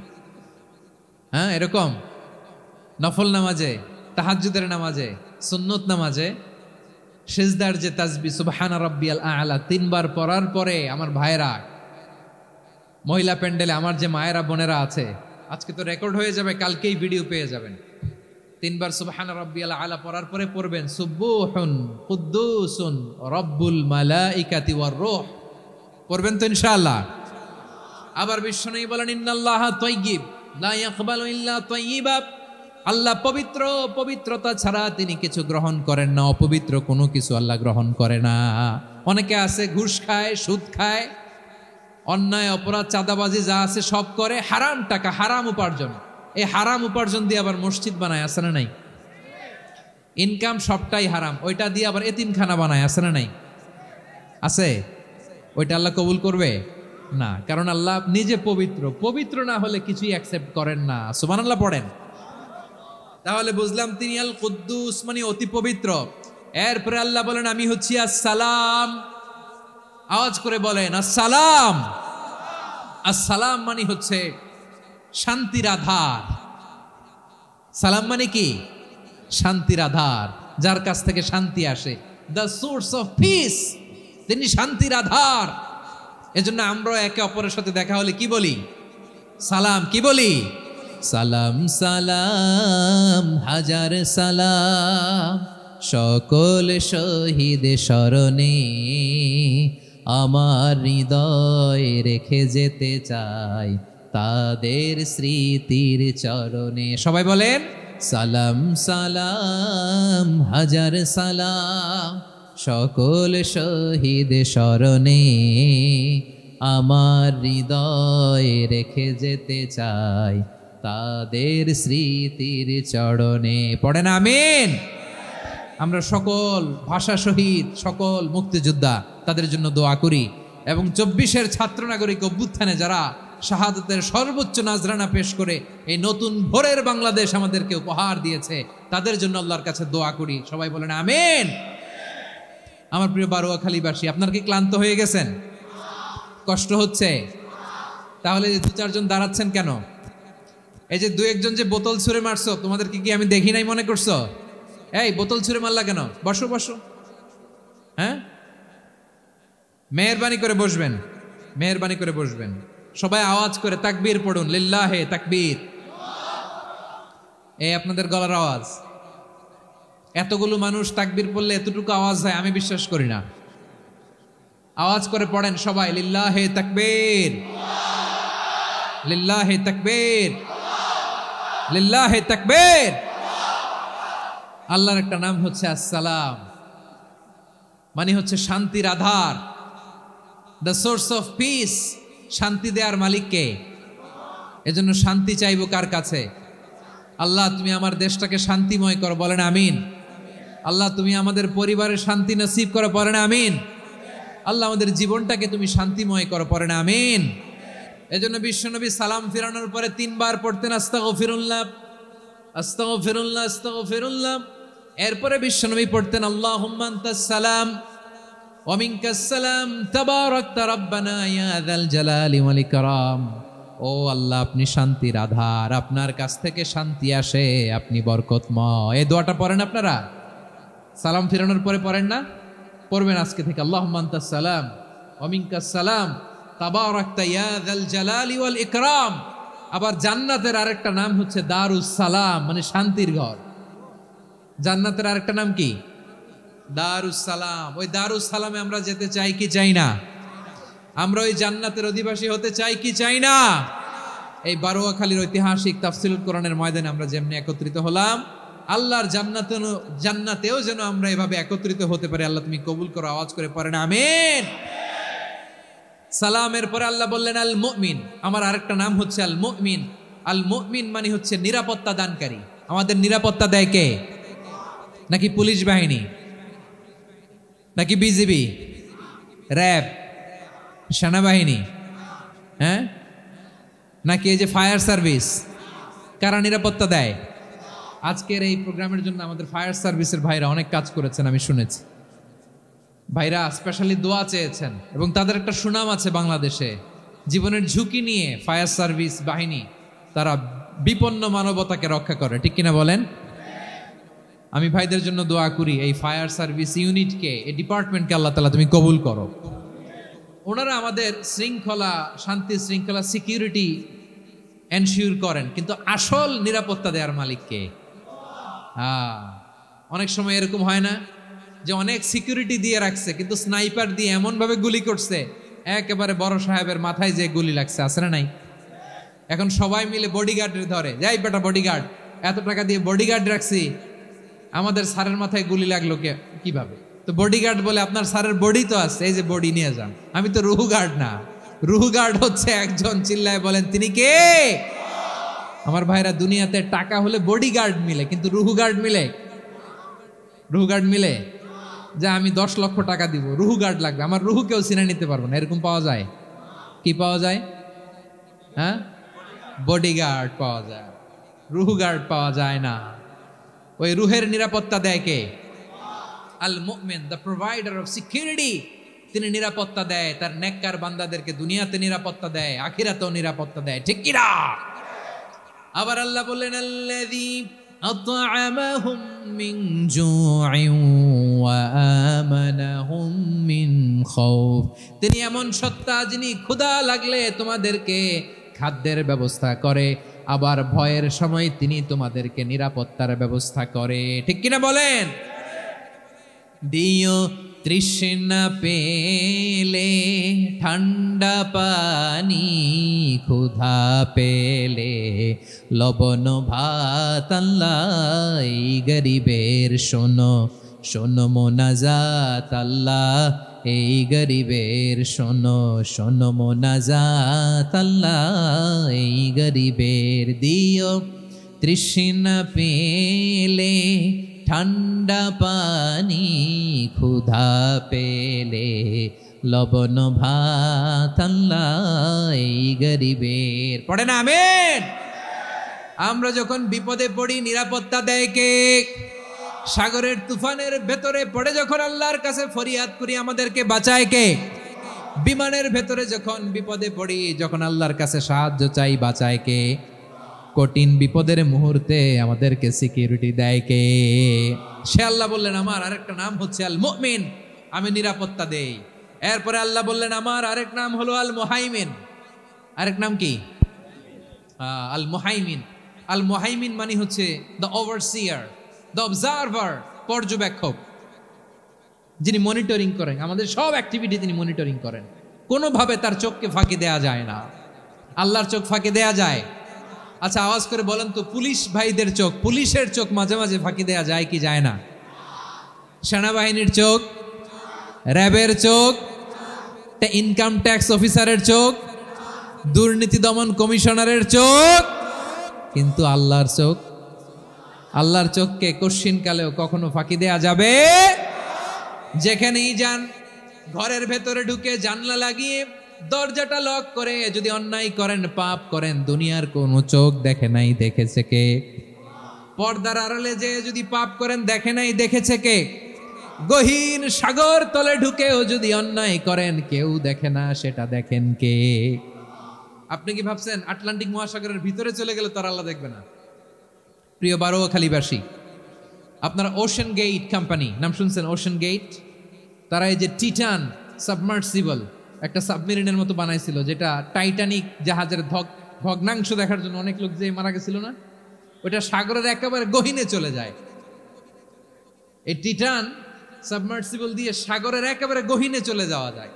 হ্যাঁ, এরকম নফল নামাজে, তাহাজ্জুদের নামাজে, সুন্নত নামাজে সিজদার যে তাসবিহ সুবহান রাব্বিয়াল আলা 3 বার পড়ার পরে আমার ভাইরা, মহিলা প্যান্ডেলে আমার যে মায়েরা বোনেরা আছে, আজকে তো রেকর্ড হয়ে যাবে, কালকেই ভিডিও পেয়ে যাবেন। 3 বার সুবহান রাব্বিয়াল আলা পড়ার পরে পড়বেন সুবহুন কুদ্দুসুন রব্বুল মালাইকাতি ওয়ার রূহ। পড়বেন তো ইনশাআল্লাহ? আবার বিশ্বনবী বলেন ইন্নাল্লাহা তাইয়্যিব লা ইয়াকবালু ইল্লা তাইয়্যিবা, আল্লাহ পবিত্র, পবিত্রতা ছাড়া তিনি কিছু গ্রহণ করেন না, অপবিত্র কোনো কিছু আল্লাহ গ্রহণ করে না। অনেকে আছে ঘুষ খায়, সুদ খায়, অন্যায় অপরাধ চাঁদাবাজি যা আছে সব করে, হারাম টাকা, হারাম উপার্জন। এই হারাম উপার্জন দিয়ে আবার মসজিদ বানায়, আছে না নাই? ইনকাম সবটাই হারাম, ওইটা দিয়ে আবার এতিমখানা বানায়, আছে না নাই? আছে। ওইটা আল্লাহ কবুল করবে না, কারণ আল্লাহ নিজে পবিত্র। পবিত্র না হলে কিছুই অ্যাকসেপ্ট করেন না। সুবহানাল্লাহ পড়েন। তাহলে বুঝলাম তিনি আল কুদ্দুস মানে অতি পবিত্র। এরপরে আল্লাহ বলেন আমি হচ্ছি আসসালাম। আওয়াজ করে বলেন আসসালাম। আসসালাম মানে হচ্ছে শান্তির আধার। সালাম মানে কি? শান্তির আধার, যার কাছ থেকে শান্তি আসে। দ্য সোর্স অফ পিস, তিনি শান্তির আধার। এজন্য আমরা একে অপরের সাথে দেখা হলে কি বলি? সালাম। কি বলি? সালাম সালাম হাজার সালাম, সকল শহীদ স্মরণে আমার হৃদয় রেখে যেতে চাই তাদের স্মৃতির চরণে। সবাই বলেন সালাম সালাম হাজার সালাম, সকল শহীদ স্মরণে আমার হৃদয় রেখে যেতে চাই তাদের স্মৃতির চরণে। পড়েন আমিন। আমরা সকল ভাষা শহীদ, সকল মুক্তিযোদ্ধা, তাদের জন্য দোয়া করি। এবং 24-এর ছাত্র নাগরিক অভ্যুত্থানে যারা শাহাদাতের সর্বোচ্চ নাজরানা পেশ করে এই নতুন ভোরের বাংলাদেশ আমাদেরকে উপহার দিয়েছে, তাদের জন্য আল্লাহর কাছে দোয়া করি। সবাই বলেন আমিন। আমার প্রিয় বারোয়াখালীবাসী, আপনারা কি ক্লান্ত হয়ে গেছেন? কষ্ট হচ্ছে? তাহলে 2-4 জন দাঁড়াচ্ছেন কেন? এই যে 2-1 জন যে বোতল ছুঁড়ে মারছো, তোমাদেরকে কি আমি দেখি নাই মনে করছো? এই বোতল ছুঁড়ে মারলা কেন? বসো বসো। হ্যাঁ, মেহেরবানি করে বসবেন, মেহেরবানি করে বসবেন। সবাই আওয়াজ করে তাকবীর পড়ুন, লিল্লাহে তাকবীর। এই আপনাদের গলার আওয়াজ। এতগুলো মানুষ তাকবীর পড়লে এতটুকু আওয়াজ হয় আমি বিশ্বাস করি না। আওয়াজ করে পড়েন সবাই, লিল্লাহে তাকবীর, লিল্লাহে তাকবীর, লিল্লাহে তাকবীর। আল্লাহর একটা নাম হচ্ছে আসসালাম, মানে হচ্ছে শান্তির আধার, দ্য সোর্স অফ পিস। শান্তি দেওয়ার মালিক কে? এজন্য শান্তি চাইবো কার কাছে? আল্লাহ তুমি আমার দেশটাকে শান্তিময় করো, বলেন আমিন। আল্লাহ তুমি আমাদের পরিবারের শান্তি নসিব করো, বলেন আমিন। আল্লাহ আমাদের জীবনটাকে তুমি শান্তিময় করো, পড়েন আমিন। এজন্য বিশ্বনবী সালাম ফিরানোর পরে 3 বার পড়তেন আস্তাগফিরুল্লাহ, আস্তাগফিরুল্লাহ, আস্তাগফিরুল্লাহ। এরপরে বিশ্বনবী পড়তেন আল্লাহুম্মা আনতাস সালাম ওয়া মিনকাস সালাম তাবারাকতা রাব্বানা ইয়া যাল জালালি ওয়াল ইকরাম। ও আল্লাহ আপনি শান্তির আধার, আপনার কাছ থেকে শান্তি আসে, আপনি বরকতময়। এই দোয়াটা পড়েন আপনারা সালাম ফিরানোর পরে, পড়েন না? পড়বেন আজকে থেকে। আল্লাহুম্মা আনতাস সালাম ওয়া মিনকাস সালাম তাবারাকতা ইয়া যাল জালালি ওয়াল ইকরাম। আবার জান্নাতের আরেকটা নাম হচ্ছে দারুস সালাম, মানে শান্তির ঘর। জান্নাতের আরেকটা নাম কি? দারুস সালাম। ওই দারুস সালামে আমরা যেতে চাই কি চাই না? আমরা ওই জান্নাতের অধিবাসী হতে চাই কি চাই না? এই বারোয়াখালীর ঐতিহাসিক তাফসীরুল কোরআনের ময়দানে আমরা যেমনি একত্রিত হলাম, আল্লাহর জান্নাতেও যেন আমরা এভাবে একত্রিত হতে পারি। আল্লাহ তুমি কবুল করো। আওয়াজ করে পড়েন আমিন। সালামের পরে আল্লাহ বললেন আল মুমিন। আমার আরেকটা নাম হচ্ছে আল মুমিন। আল মুমিন মানে হচ্ছে নিরাপত্তা দানকারী। আমাদের নিরাপত্তা দেয় কে? নাকি পুলিশ বাহিনী, নাকি বিজিবি, র্যাব, সেনাবাহিনী, হ্যাঁ, নাকি এই যে ফায়ার সার্ভিস? কারা নিরাপত্তা দেয়? আজকের এই প্রোগ্রামের জন্য আমাদের ফায়ার সার্ভিসের ভাইরা অনেক কাজ করেছেন, আমি শুনেছি। ভাইরা স্পেশালি দোয়া চেয়েছেন এবং তাদের একটা সুনাম আছে বাংলাদেশে। জীবনের ঝুঁকি নিয়ে ফায়ার সার্ভিস বাহিনী তারা বিপন্ন মানবতাকে রক্ষা করে, ঠিক কিনা বলেন? আমি ভাইদের জন্য দোয়া করি, এই ফায়ার সার্ভিস ইউনিটকে, এই ডিপার্টমেন্টকে আল্লাহ তাআলা তুমি কবুল করো। ওনারা আমাদের শৃঙ্খলা, শান্তি শৃঙ্খলা, সিকিউরিটি এনশিওর করেন, কিন্তু আসল নিরাপত্তা দেওয়ার মালিককে। অনেক সময় এরকম হয় না যে অনেক সিকিউরিটি দিয়ে রাখছে, কিন্তু স্নাইপার দিয়ে এমন ভাবে গুলি করছে একেবারে বড় সাহেবের মাথায় যে গুলি লাগছে, আছে না নাই? এখন সবাই মিলে বডিগার্ডের ধরে, যাই বেটা বডিগার্ড, এত টাকা দিয়ে বডিগার্ড রাখছি, আমাদের স্যারের মাথায় গুলি লাগলো কিভাবে? তো বডিগার্ড বলে, আপনার স্যারের বডি তো আছে, এই যে বডি নিয়ে যান। আমি তো রুহু গার্ড না, রুহু গার্ড হচ্ছে একজন। চিল্লায় বলেন তিনি কে? আমার ভাইরা, দুনিয়াতে টাকা হলে বডিগার্ড মিলে, কিন্তু রুহু গার্ড মিলে? রুহু গার্ড মিলে? যে আমি 10 লক্ষ টাকা দিব, রুহু গার্ড লাগবে, আমার রুহু কেউ চিনে নিতে পারবো না, এরকম পাওয়া যায়? কি পাওয়া যায়? হ্যাঁ, বডিগার্ড পাওয়া যায়, রুহু গার্ড পাওয়া যায় না। ওই রুহের নিরাপত্তা দেয় কে? আল মুমিন, দ্য প্রোভাইডার অফ সিকিউরিটি। তিনি নিরাপত্তা দেয় তার নেককার বান্দাদেরকে, দুনিয়াতে নিরাপত্তা দেয়, আখিরাতেও নিরাপত্তা দেয়, ঠিক কি না? আবার আল্লাহ বললেন, আল্লাযী আত'আমাহুম মিন জু'ইন ওয়া আমানাহুম মিন খাউফ। তিনি এমন সত্তা যিনি ক্ষুধা লাগলে তোমাদেরকে খাদ্যের ব্যবস্থা করে, আবার ভয়ের সময় তিনি তোমাদেরকে নিরাপত্তার ব্যবস্থা করে, ঠিক কিনা বলেন? দিও তৃষ্ণা পেলে ঠান্ডা পানি, ক্ষুধা পেলে লবণ ভাত, আল্লাহ এই গরিবের শোনো শোনো মোনাজাত, আল্লাহ এই গরিবের শোনো শোনো মোনাজাত, আল্লাহ এই গরিবের। দিও তৃষ্ণা পেলে ঠান্ডা পানি, ক্ষুধা পেলে লবণ ভাত, আল্লাহ এই গরিবের। পড়ে না আমিন? আমরা যখন বিপদে পড়ি নিরাপত্তা দেয় কে? সাগরের তুফানের ভেতরে পড়ে যখন আল্লাহর কাছে ফরিয়াদ করি আমাদেরকে বাঁচায় কে? বিমানের ভেতরে যখন বিপদে পড়ি, যখন আল্লাহর কাছে সাহায্য চাই, বাঁচায় কে? কঠিন বিপদের মুহূর্তে আমাদেরকে সিকিউরিটি দেয় কে? সে আল্লাহ বললেন, আমার আরেকটা নাম হচ্ছে আল মুমিন, আমি নিরাপত্তা দেই। এরপরে আল্লাহ বললেন, আমার আরেক নাম হলো আল মুহাইমিন। আরেক নাম কি? আল মুহাইমিন। আল মুহাইমিন মানে হচ্ছে দ্য ওভারসিয়ার, দ্য অবজারভার, পর্যবেক্ষক, যিনি মনিটরিং করেন আমাদের সব অ্যাক্টিভিটি, তিনি মনিটরিং করেন। কোনোভাবে তার চোখকে ফাঁকি দেয়া যায় না। আল্লাহর চোখ ফাঁকি দেয়া যায়? আচ্ছা, আওয়াজ করে বলেন তো, পুলিশ ভাইদের চোখ, পুলিশের চোখ মাঝে মাঝে ফাঁকি দেয়া যায় কি যায় না? সেনাবাহিনীর চোখ, র্যাবের চোখ, ইনকাম ট্যাক্স অফিসারের চোখ, দুর্নীতি দমন কমিশনারের চোখ, কিন্তু আল্লাহর চোখ? আল্লাহর চোখকে কশ্চিনকালেও কখনো ফাঁকি দেয়া যাবে? যেখানেই যান, ঘরের ভেতরে ঢুকে জানলা লাগিয়ে দরজাটা লক করে যদি অন্যায় করেন, পাপ করেন, দুনিয়ার কোনো চোখ দেখে নাই, দেখেছে কে? পর্দার আড়ালে যে যদি পাপ করেন, দেখে নাই, দেখেছে কে? গহীন সাগর তলে ঢুকেও যদি অন্যায় করেন, কেউ দেখে না, সেটা দেখেন কে? আপনি কি ভাবছেন আটলান্টিক মহাসাগরের ভিতরে চলে গেলে তার আল্লাহ দেখবে না? প্রিয় বারোয়াখালীবাসী, আপনারা ওশেন গেট কোম্পানি নাম শুনছেন? ওশেন গেট, তারা এই যে টিটান সাবমার্সিবল একটা সাবমেরিনের মতো বানাইছিল, যেটা টাইটানিক জাহাজের ভগ্নাংশ দেখার জন্য অনেক লোক যে মারা গেছিল না, ওটা সাগরের একেবারে গহীনে চলে যায়। এই টিটান সাবমার্সিবল দিয়ে সাগরের একেবারে গহীনে চলে যাওয়া যায়।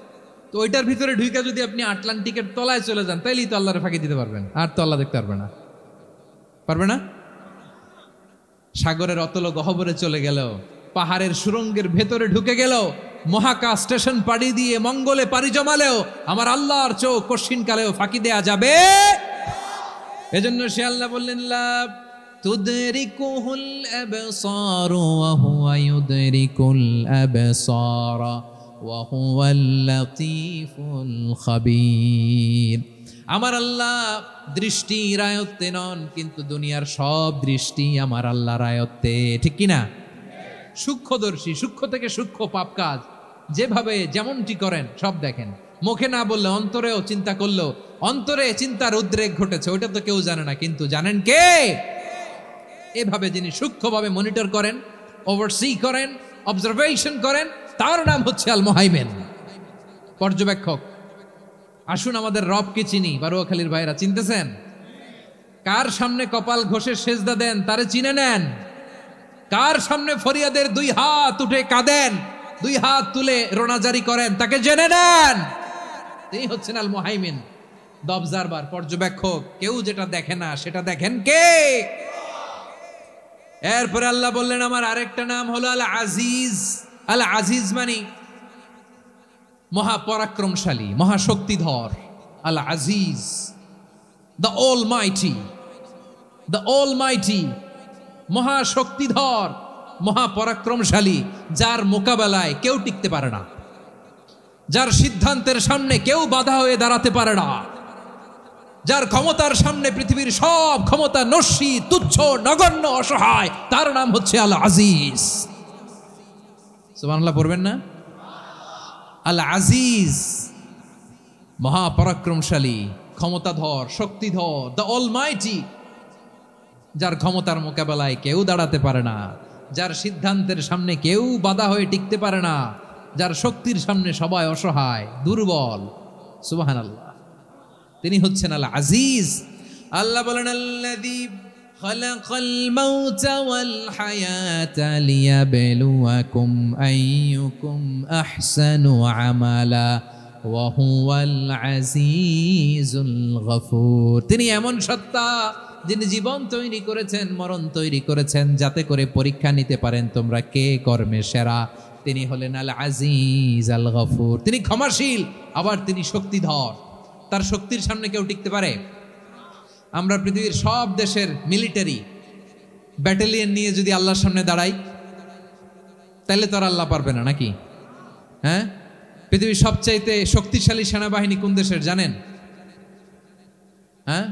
তো ওইটার ভিতরে ঢুকে যদি আপনি আটলান্টিকের তলায় চলে যান, তাইলেই তো আল্লাহর ফাঁকি দিতে পারবেন, আর তো আল্লাহ দেখতে পারবে না। পারবে না? সাগরের অতল গহ্বরে চলে গেল, পাহাড়ের সুরঙ্গের ভেতরে ঢুকে গেল, মহাকাশ স্টেশন পাড়ি দিয়ে মঙ্গলে পাড়ি জমালেও আমার আল্লাহর চোখ কশ্চিনকালেও ফাঁকি দেয়া যাবে? এজন্য সে আল্লাহ বললেন, লা তুদরিকুহুল আবসার ওয়া হুয়া ইউদরিকুল আবসার ওয়া হুয়াল লাতীফুল খাবীর। আমার আল্লাহ দৃষ্টির আয়ত্তে নন, কিন্তু দুনিয়ার সব দৃষ্টি আমার আল্লাহর আয়ত্তে, ঠিক কিনা? সূক্ষ্মদর্শী, সূক্ষ্ম থেকে সূক্ষ্ম পাপ কাজ যেভাবে যেমনটি করেন সব দেখেন। মুখে না বললে অন্তরেও চিন্তা করলেও অন্তরে চিন্তার উদ্রেক ঘটেছে, ওইটা তো কেউ জানে না, কিন্তু জানেন কে? এভাবে যিনি সূক্ষ্মভাবে মনিটর করেন, ওভারসি করেন, অবজারভেশন করেন, তার নাম হচ্ছে আল মুহাইমিন, পর্যবেক্ষক। আসুন আমাদের রবকে চিনি। বারোয়াখালীর ভাইরা, চিনতেছেন? কার সামনে কপাল ঘষে সেজদা দেন তারে চিনে নেন। কার সামনে ফরিয়াদের 2 হাত উঠে কাঁদেন, 2 হাত তুলে রোনাজারি করেন, তাকে জেনে নেন। তিনি হচ্ছেন আল মুহাইমিন, দ্য অবজারভার, পর্যবেক্ষক। কেউ যেটা দেখে না সেটা দেখেন কে? এরপরে আল্লাহ বললেন আমার আরেকটা নাম হলো আল আজিজ। আল আজিজ মানে মহাপরাক্রমশালী, মহাশক্তিধর। আল আজিজ, দ্য অলমাইটি, দ্য অলমাইটি, মহাশক্তিধর, মহাপরাক্রমশালী, যার মোকাবেলায় কেউ টিকতে পারে না, যার সিদ্ধান্তের সামনে কেউ বাধা হয়ে দাঁড়াতে পারে না, যার ক্ষমতার সামনে পৃথিবীর সব ক্ষমতা নস্যি, তুচ্ছ, নগণ্য, অসহায়, তার নাম হচ্ছে আল আজিজ। সুবহানাল্লাহ পড়বেন না? আল আজিজ, মহাপরাক্রমশালী, ক্ষমতাধর, শক্তিধর, দ্য অলমাইটি, যার ক্ষমতার মোকাবেলায় কেউ দাঁড়াতে পারে না, যার সিদ্ধান্তের সামনে কেউ বাধা হয়ে টিকতে পারে না, যার শক্তির সামনে সবাই অসহায়, দুর্বল। সুবহানাল্লাহ, তিনি হচ্ছেন আল আজিজ। আল্লাহ বলেন আল্লাযী খালাকাল মাউতা ওয়াল হায়াতা লিয়াবলুয়াকুম আইয়ুকুম আহসানু আমালা ওয়া হুয়াল আজিজুল গফুর। তিনি এমন সত্তা যিনি জীবন তৈরি করেছেন, মরণ তৈরি করেছেন, যাতে করে পরীক্ষা নিতে পারেন তোমরা কে কর্মে সেরা। তিনি হলেন আল আজিজ আল গফুর। তিনি ক্ষমাশীল, আবার তিনি শক্তিধর। তার শক্তির সামনে কেউ টিকতে পারে? আমরা পৃথিবীর সব দেশের মিলিটারি ব্যাটালিয়ন নিয়ে যদি আল্লাহর সামনে দাঁড়াই, তাহলে তো আর আল্লাহ পারবে না নাকি? হ্যাঁ, পৃথিবীর সবচাইতে শক্তিশালী সেনাবাহিনী কোন দেশের জানেন? হ্যাঁ,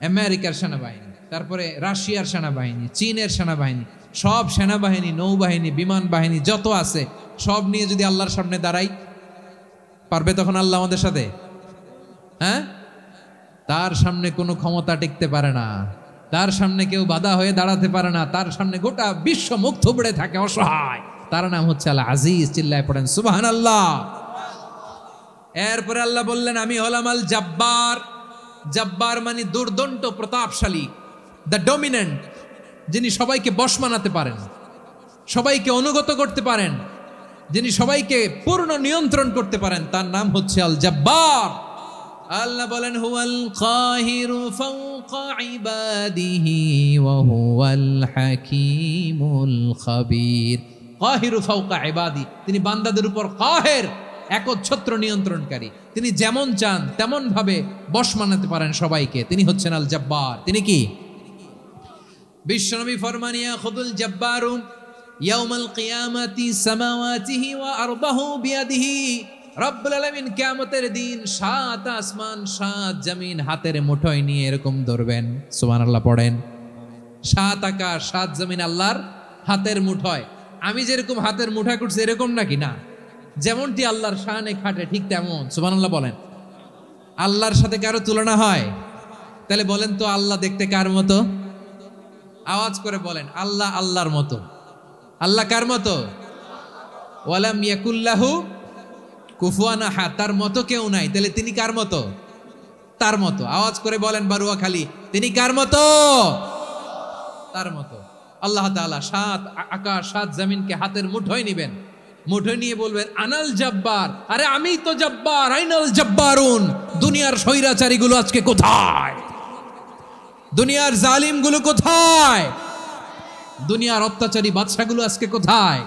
আমেরিকার সেনাবাহিনী, তারপরে রাশিয়ার সেনাবাহিনী, চীনের সেনাবাহিনী, সব সেনাবাহিনী, নৌবাহিনী, বিমান বাহিনী যত আছে সব নিয়ে যদি আল্লাহর সামনে দাঁড়াই, পারবে তখন আল্লাহ আমাদের সাথে? হ্যাঁ, তার সামনে কোনো ক্ষমতা টিকতে পারে না, তার সামনে কেউ বাধা হয়ে দাঁড়াতে পারে না, তার সামনে গোটা বিশ্ব মুখ থুবড়ে থাকে, অসহায়। তার নাম হচ্ছে আল আজিজ। চিল্লায় পড়েন সুবহানাল্লাহ। এরপরে আল্লাহ বললেন আমি হলাম আল জব্বার। জব্বার মানে দুর্দণ্ড, প্রতাপশালী, দ্য ডমিনেন্ট, যিনি সবাইকে বশ মানাতে পারেন, সবাইকে অনুগত করতে পারেন, যিনি সবাইকে পূর্ণ নিয়ন্ত্রণ করতে পারেন, তার নাম হচ্ছে আল জব্বার। আল্লাহ বলেন হুয়াল কাহিরু ফাওকা ইবাদিহি ওয়া হুয়াল হাকীমুল খাবীর। কাহিরু ফাওকা ইবাদি, তিনি বান্দাদের উপর কাহের, একচ্ছত্র নিয়ন্ত্রণকারী। তিনি যেমন চান তেমন ভাবে বশ মানাতে পারেন সবাইকে। তিনি হচ্ছেন আল জব্বার। তিনি কি? বিশ্বনবী ফরমান ইয়াখুদুল জব্বারুন ইয়াউমাল কিয়ামাতি সামাওয়াতিহি ওয়া আরদাহু বিয়াদিহি। রব্বুল আলামিন কিয়ামতের দিন 7 আসমান 7 জমিন হাতের মুঠোয় নিয়ে এরকম ধরবেন। সুবহানাল্লাহ পড়েন। 7 আকাশ 7 জমিন আল্লাহর হাতের মুঠোয়। আমি যেরকম হাতের মুঠা করছি এরকম নাকি? না, যেমনটি আল্লাহর শানে খাটে ঠিক তেমন। সুবহানাল্লাহ বলেন। আল্লাহর সাথে কারো তুলনা হয়? তাহলে বলেন তো আল্লাহ দেখতে কার মতো? আওয়াজ করে বলেন আল্লাহ আল্লাহর মতো। আল্লাহ কার মতো? ওয়ালাম ইয়াকুল্লাহু কুফুয়ান আহাদ, তার মতো কেউ নাই। তাহলে তিনি কার মতো? তার মতো। আওয়াজ করে বলেন বারুয়াখালী, তিনি কার মতো? তার মতো। আল্লাহ তাআলা 7 আকাশ 7 জমিনকে হাতের মুঠোয় নিবেন, মুঠোয় নিয়ে বলবেন আনাল জব্বার। আরে আমি তো জব্বার, আইনাল জব্বারুন। দুনিয়ার স্বৈরাচারীগুলো আজকে কোথায়? দুনিয়ার জালিমগুলো কোথায়? দুনিয়ার অত্যাচারী বাদশাগুলো আজকে কোথায়?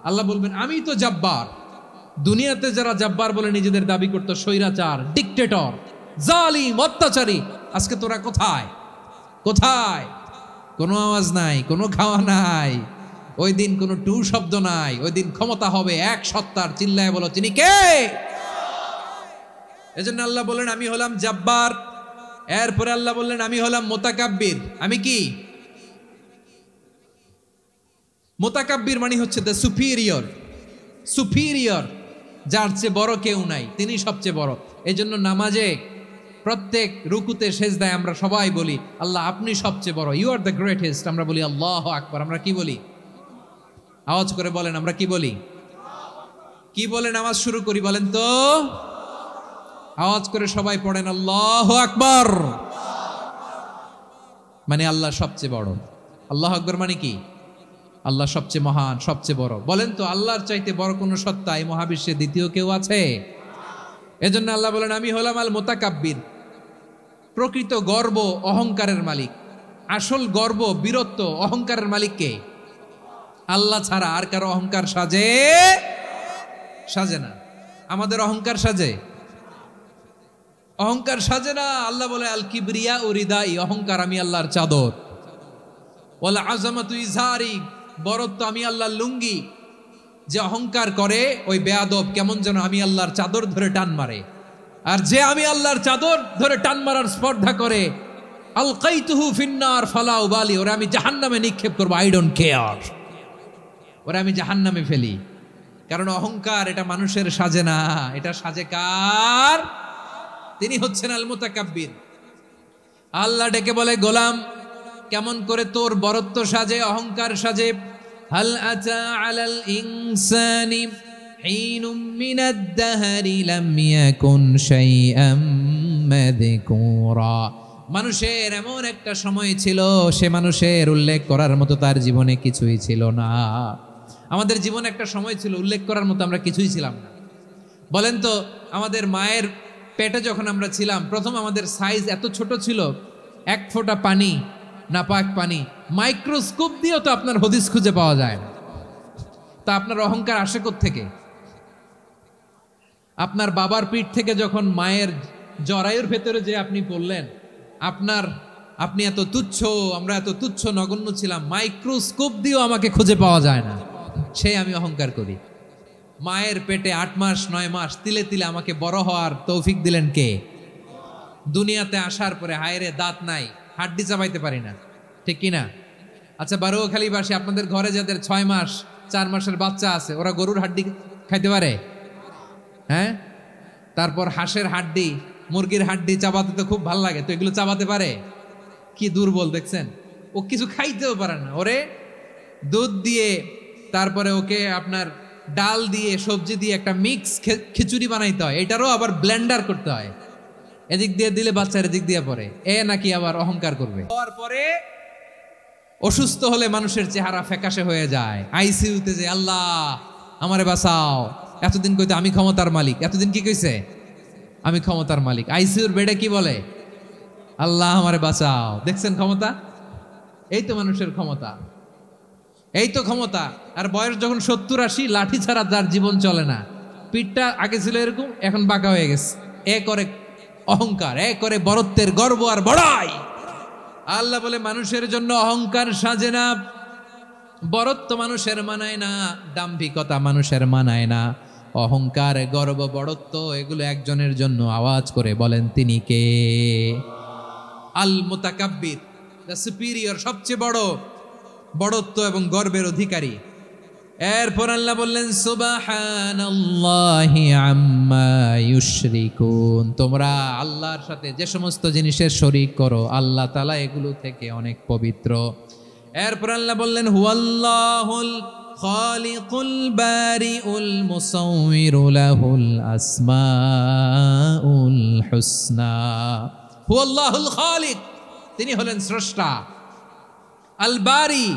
আল্লাহ বলবেন আমি তো জব্বার। দুনিয়াতে যারা জব্বার বলে নিজেদের দাবি করতো, স্বৈরাচার, ডিক্টেটর, জালিম, অত্যাচারী, আজকে তোরা কোথায়? কোথায়? কোনো আওয়াজ নাই, কোনো খাওয়া নাই, ওই দিন কোনো টু শব্দ নাই। ওই দিন ক্ষমতা হবে এক সত্তার। চিল্লায় বলো তিনি কে? এজন্য আল্লাহ বললেন আমি হলাম জব্বার। এরপরে আল্লাহ বললেন আমি হলাম মুতাকাব্বির। আমি কি? মুতাকাব্বির মানে হচ্ছে দ্য সুপিরিয়র। সুপিরিয়র, যার চেয়ে বড় কেউ নাই, তিনি সবচেয়ে বড়। এজন্য নামাজে প্রত্যেক রুকুতে সেজদায় আমরা সবাই বলি আল্লাহ আপনি সবচেয়ে বড়, ইউ আর দ্য গ্রেটেস্ট। আমরা বলি আল্লাহু আকবার। আমরা কি বলি? আওয়াজ করে বলেন আমরা কি বলি? কি বলে নামাজ শুরু করি বলেন তো? আওয়াজ করে সবাই পড়েন আল্লাহু আকবার। মানে আল্লাহ সবচেয়ে বড়। আল্লাহু আকবার মানে কি? আল্লাহ সবচেয়ে মহান, সবচেয়ে বড়। বলেন তো আল্লাহর চাইতে বড় কোন সত্তা এই মহাবিশ্বে দ্বিতীয় কেউ আছে? এজন্য আল্লাহ বলেন আমি হলাম আল মুতাকাব্বির, প্রকৃত গর্ব অহংকারের মালিক। আসল গর্ব বীরত্ব অহংকারের মালিক কে? আল্লাহ ছাড়া আর কারো অহংকার সাজে না। আমাদের অহংকার সাজে? অহংকার সাজে না। আল্লাহ বলে আল কিবরিয়া ও রিদাই, অহংকার আমি আল্লাহর চাদর। ওয়াল আযামাতু ইজারি, বরত্ব আমি আল্লাহর লুঙ্গি। যে অহংকার করে ওই বেয়াদব কেমন যেন আমি আল্লাহর চাদর ধরে টান মারে, আর যে আমি আল্লাহর চাদর ধরে টান মারার স্পর্ধা করে আলকাইতুহু ফিন্নার ফালা উবালি, ওরা আমি জাহান্নামে নিক্ষেপ করবো, আই ডোন্ট কেয়ার, ওরা আমি জাহান্নামে ফেলি। কারণ অহংকার এটা মানুষের সাজে না, এটা সাজে কার? তিনি হচ্ছেন আল মুতাকাব্বির। আল্লাহ ডেকে বলে গোলাম কেমন করে তোর বরত্ব সাজে, অহংকার সাজে? হাল আতা আলাল ইনসানি হিনুম মিনাদ দাহরি লাম ইয়াকুন শাইআম মাযকুরা, মানুষের এমন একটা সময় ছিল সে মানুষের উল্লেখ করার মতো তার জীবনে কিছুই ছিল না। আমাদের জীবনে একটা সময় ছিল উল্লেখ করার মতো আমরা কিছুই ছিলাম না। বলেন তো, আমাদের মায়ের পেটে যখন আমরা ছিলাম প্রথম আমাদের সাইজ এত ছোট ছিল, এক ফোঁটা পানি, নাপাক পানি, মাইক্রোস্কোপ দিয়েও তো আপনার হদিস খুঁজে পাওয়া যায় না। তা আপনার অহংকার আসে কোত্থেকে? আপনার বাবার পিঠ থেকে যখন মায়ের জরায়ুর ভেতরে যে আপনি পড়লেন, আপনি এত তুচ্ছ, আমরা এত তুচ্ছ নগণ্য ছিলাম, মাইক্রোস্কোপ দিয়েও আমাকে খুঁজে পাওয়া যায় না, সেই আমি অহংকার করি। মায়ের পেটে 8 মাস 9 মাস তিলে তিলে আমাকে বড় হওয়ার তৌফিক দিলেন কে? দুনিয়াতে আসার পরে হায়রে দাঁত নাই, হাড্ডি চাবাইতে পারি না, ঠিক কিনা? আচ্ছা বারোখালীবাসী, আপনাদের ঘরে যাদের 6 মাস 4 মাসের বাচ্চা আছে, ওরা গরুর হাড্ডি খাইতে পারে? হ্যাঁ। তারপর হাঁসের হাড্ডি, মুরগির হাড্ডি চাবাতে তো খুব ভালো লাগে, তো এগুলো চাবাতে পারে? কি দুর্বল দেখছেন, ও কিছু খাইতেও পারে না। ওরে দুধ দিয়ে, তারপরে ওকে আপনার ডাল দিয়ে, সবজি দিয়ে একটা মিক্স খিচুড়ি বানাইতে হয়, এটারও আবার ব্লেন্ডার করতে হয়, এদিক দিয়ে দিলে বাচ্চার এদিক দিয়ে পড়ে, এ নাকি আবার অহংকার করবে। হওয়ার পরে অসুস্থ হলে মানুষের চেহারা ফ্যাকাশে হয়ে যায়, আইসিইউতে যে আল্লাহ আমারে বাঁচাও, এতদিন কইতে আমি ক্ষমতার মালিক, এতদিন কি কইছে? আমি ক্ষমতার মালিক। আইসিইউর বেডে কি বলে? আল্লাহ আমারে বাঁচাও। দেখছেন ক্ষমতা? এই তো মানুষের ক্ষমতা, এই তো ক্ষমতা। আর বয়স যখন 70-80, লাঠি ছাড়া তার জীবন চলে না। পিঠটা আগে ছিল এরকম, এখন বাঁকা হয়ে গেছে। এ করে অহংকার, এ করে বরত্বের গর্ব আর বড়াই। আল্লাহ বলে মানুষের জন্য অহংকার সাজে না, বরত্ব মানুষের মানায় না, দাম্ভিকতা মানুষের মানায় না। অহংকার, গর্ব, বড়ত্ব এগুলো একজনের জন্য। আওয়াজ করে বলেন তিনি কে? আল মুতাকাব্বির, দ্য সুপিরিয়র, সবচেয়ে বড় বড়ত্ব এবং গর্বের অধিকারী। এরপর আল্লাহ বললেন সুবহানাল্লাহি আম্মা ইউশরিকুন, তোমরা আল্লাহর সাথে যে সমস্ত জিনিসের শরীক করো আল্লাহ তাআলা এগুলো থেকে অনেক পবিত্র। এরপর আল্লাহ বললেন হুয়াল্লাহুল খালিকুল বারিউল মুসাউবিরু লাহুল আসমাউল হুসনা। হুয়াল্লাহুল খালিক, তিনি হলেন স্রষ্টা। আল বারি,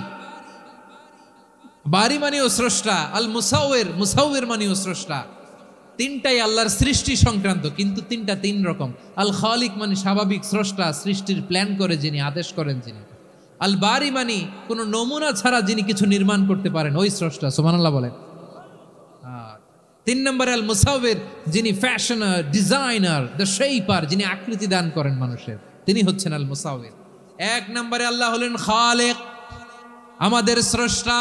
বারি মানেও স্রষ্টা। আল মুসাউবির, মুসাউবির মানেও স্রষ্টা। তিনটাই আল্লাহর সৃষ্টি সংক্রান্ত, কিন্তু তিনটা তিন রকম। আল খালিক মানে স্বাভাবিক স্রষ্টা, সৃষ্টির প্ল্যান করে যিনি, আদেশ করেন যিনি। আল বারি মানে কোনো নমুনা ছাড়া যিনি কিছু নির্মাণ করতে পারেন, ওই স্রষ্টা। সুবহানাল্লাহ বলেন। 3 নম্বরে আল মুসাউবির, যিনি ফ্যাশনার, ডিজাইনার, দ্য শেপার, যিনি আকৃতি দান করেন মানুষের, তিনি হচ্ছেন আল মুসাউবির। 1 নম্বরে আল্লাহ হলেন খালেক, আমাদের স্রষ্টা।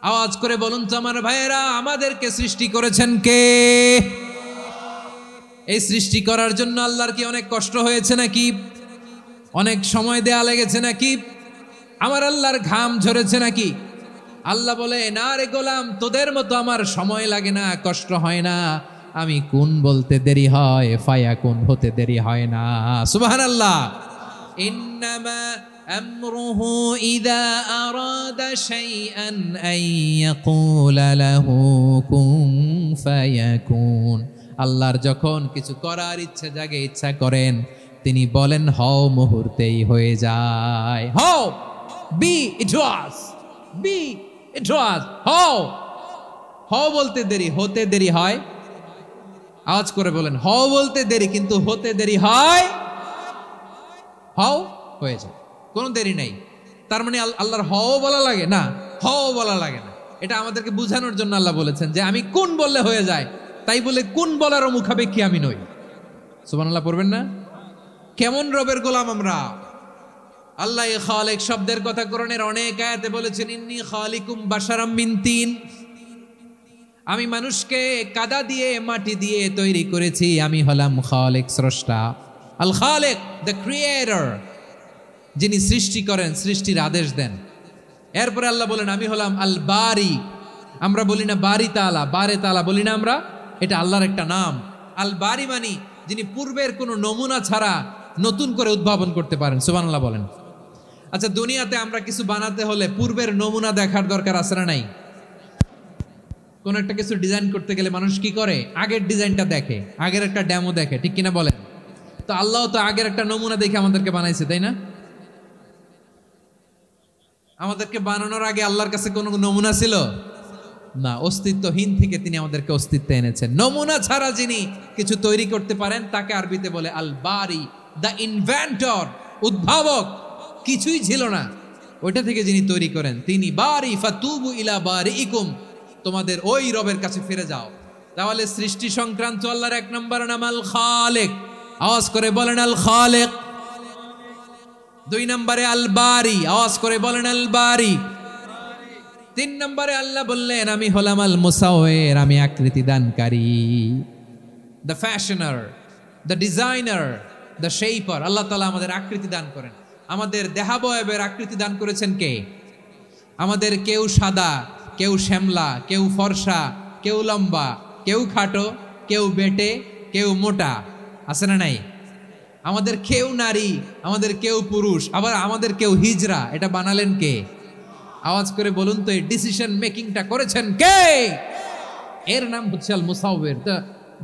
আওয়াজ করে বলুন তো আমার ভাইয়েরা, আমাদেরকে সৃষ্টি করেছেন কে? এই সৃষ্টি করার জন্য আল্লাহর কি অনেক কষ্ট হয়েছে নাকি? অনেক সময় দেয়া লেগেছে নাকি? আমার আল্লাহর ঘাম ঝরেছে নাকি? আল্লাহ বলে না রে গোলাম, তোদের মতো আমার সময় লাগে না, কষ্ট হয় না। আমি কুন বলতে দেরি হয়, ফায়াকুন হতে দেরি হয় না। সুবহানাল্লাহ। ইন্নামা আমরুহু ইযা আরাদা শাইআন আন ইয়াকুলা লাহু কুন ফায়াকুন। আল্লাহর যখন কিছু করার ইচ্ছা জাগে, ইচ্ছা করেন, তিনি বলেন হও, মুহূর্তেই হয়ে যায়। হও, বি ইট ওয়াজ, বি ইট ওয়াজ। হও, হও বলতে দেরি, হতে দেরি হয়। আওয়াজ করে বলেন, হও বলতে দেরি, কিন্তু হতে দেরি হয়, হও হয়ে যায়, কোনো দেরি নাই। তার মানে আল্লাহর হও বলা লাগে না, হও বলা লাগে না। এটা আমাদেরকে বুঝানোর জন্য আল্লাহ বলেছেন যে আমি কোন বললে হয়ে যায়, তাই বলে কোন বলারও মুখাপেক্ষী আমি নই। সুবহানাল্লাহ পড়বেন না? কেমন রবের গোলাম আমরা! আল্লাহ খালিক শব্দের কথা কোরআনের অনেক আয়াতে বলেছেন, ইন্নী খালিকুম বাশারাম মিন তিন, আমি মানুষকে কাদা দিয়ে মাটি দিয়ে তৈরি করেছি, আমি হলাম খালিক, স্রষ্টা। আল খালিক, দ্য ক্রিয়েটর, যিনি সৃষ্টি করেন, সৃষ্টির আদেশ দেন। এরপরে আল্লাহ বলেন আমি হলাম আল বারি। আমরা বলি না বারি তালা, বারে তালা বলি না আমরা, এটা আল্লাহর একটা নাম। আল বারি মানি যিনি পূর্বের কোনো নমুনা ছাড়া নতুন করে উদ্ভাবন করতে পারেন। সুবহানাল্লাহ বলেন। আচ্ছা, দুনিয়াতে আমরা কিছু বানাতে হলে পূর্বের নমুনা দেখার দরকার আছে না নাই? কোন একটা কিছু ডিজাইন করতে গেলে মানুষ কি করে? আগের ডিজাইনটা দেখে, আগের একটা ডেমো দেখে, ঠিক কিনা বলেন? তো আল্লাহ তো আগের একটা নমুনা দেখে আমাদেরকে বানাইছে, তাই না? আমাদেরকে বানানোর আগে আল্লাহর কাছে কোনো নমুনা ছিল না, অস্তিত্বহীন থেকে তিনি আমাদেরকে অস্তিত্বে এনেছেন। নমুনা ছাড়া যিনি কিছু তৈরি করতে পারেন তাকে আরবিতে বলে আল বারি, দ্য ইনভেন্টর, উদ্ভাবক। কিছুই ছিল না, ওইটা থেকে যিনি তৈরি করেন তিনি বারি। ফাতুবু ইলা বারিইকুম, তোমাদের ওই রবের কাছে ফিরে যাও। তাহলে সৃষ্টি সংক্রান্ত আল্লাহর এক নম্বর নাম আল খালিক। আওয়াজ করে বলেন আল খালিক। দুই নম্বরে আল বারি, আওয়াজ করে বলেন আল বারি। তিন নম্বরে আল্লাহ বললেন আমি হলাম আল মুসাওয়ির, আমি আকৃতি দানকারী, the fashioner, the designer, the shaper. Allah তাআলা আমাদের আকৃতি দান করেন। আমাদের দেহাবয়বের আকৃতি দান করেছেন কে? আমাদের কেউ সাদা, কেউ শ্যামলা, কেউ ফর্সা, কেউ লম্বা, কেউ খাটো, কেউ বেটে, কেউ মোটা, আছে না নাই? আমাদের কেউ নারী, আমাদের কেউ পুরুষ, আবার আমাদের কেউ হিজড়া। এটা বানালেন কে? আওয়াজ করে বলুন তো, এই ডিসিশন মেকিংটা করেছেন কে? এর নাম হচ্ছে আল মুসাওয়ির,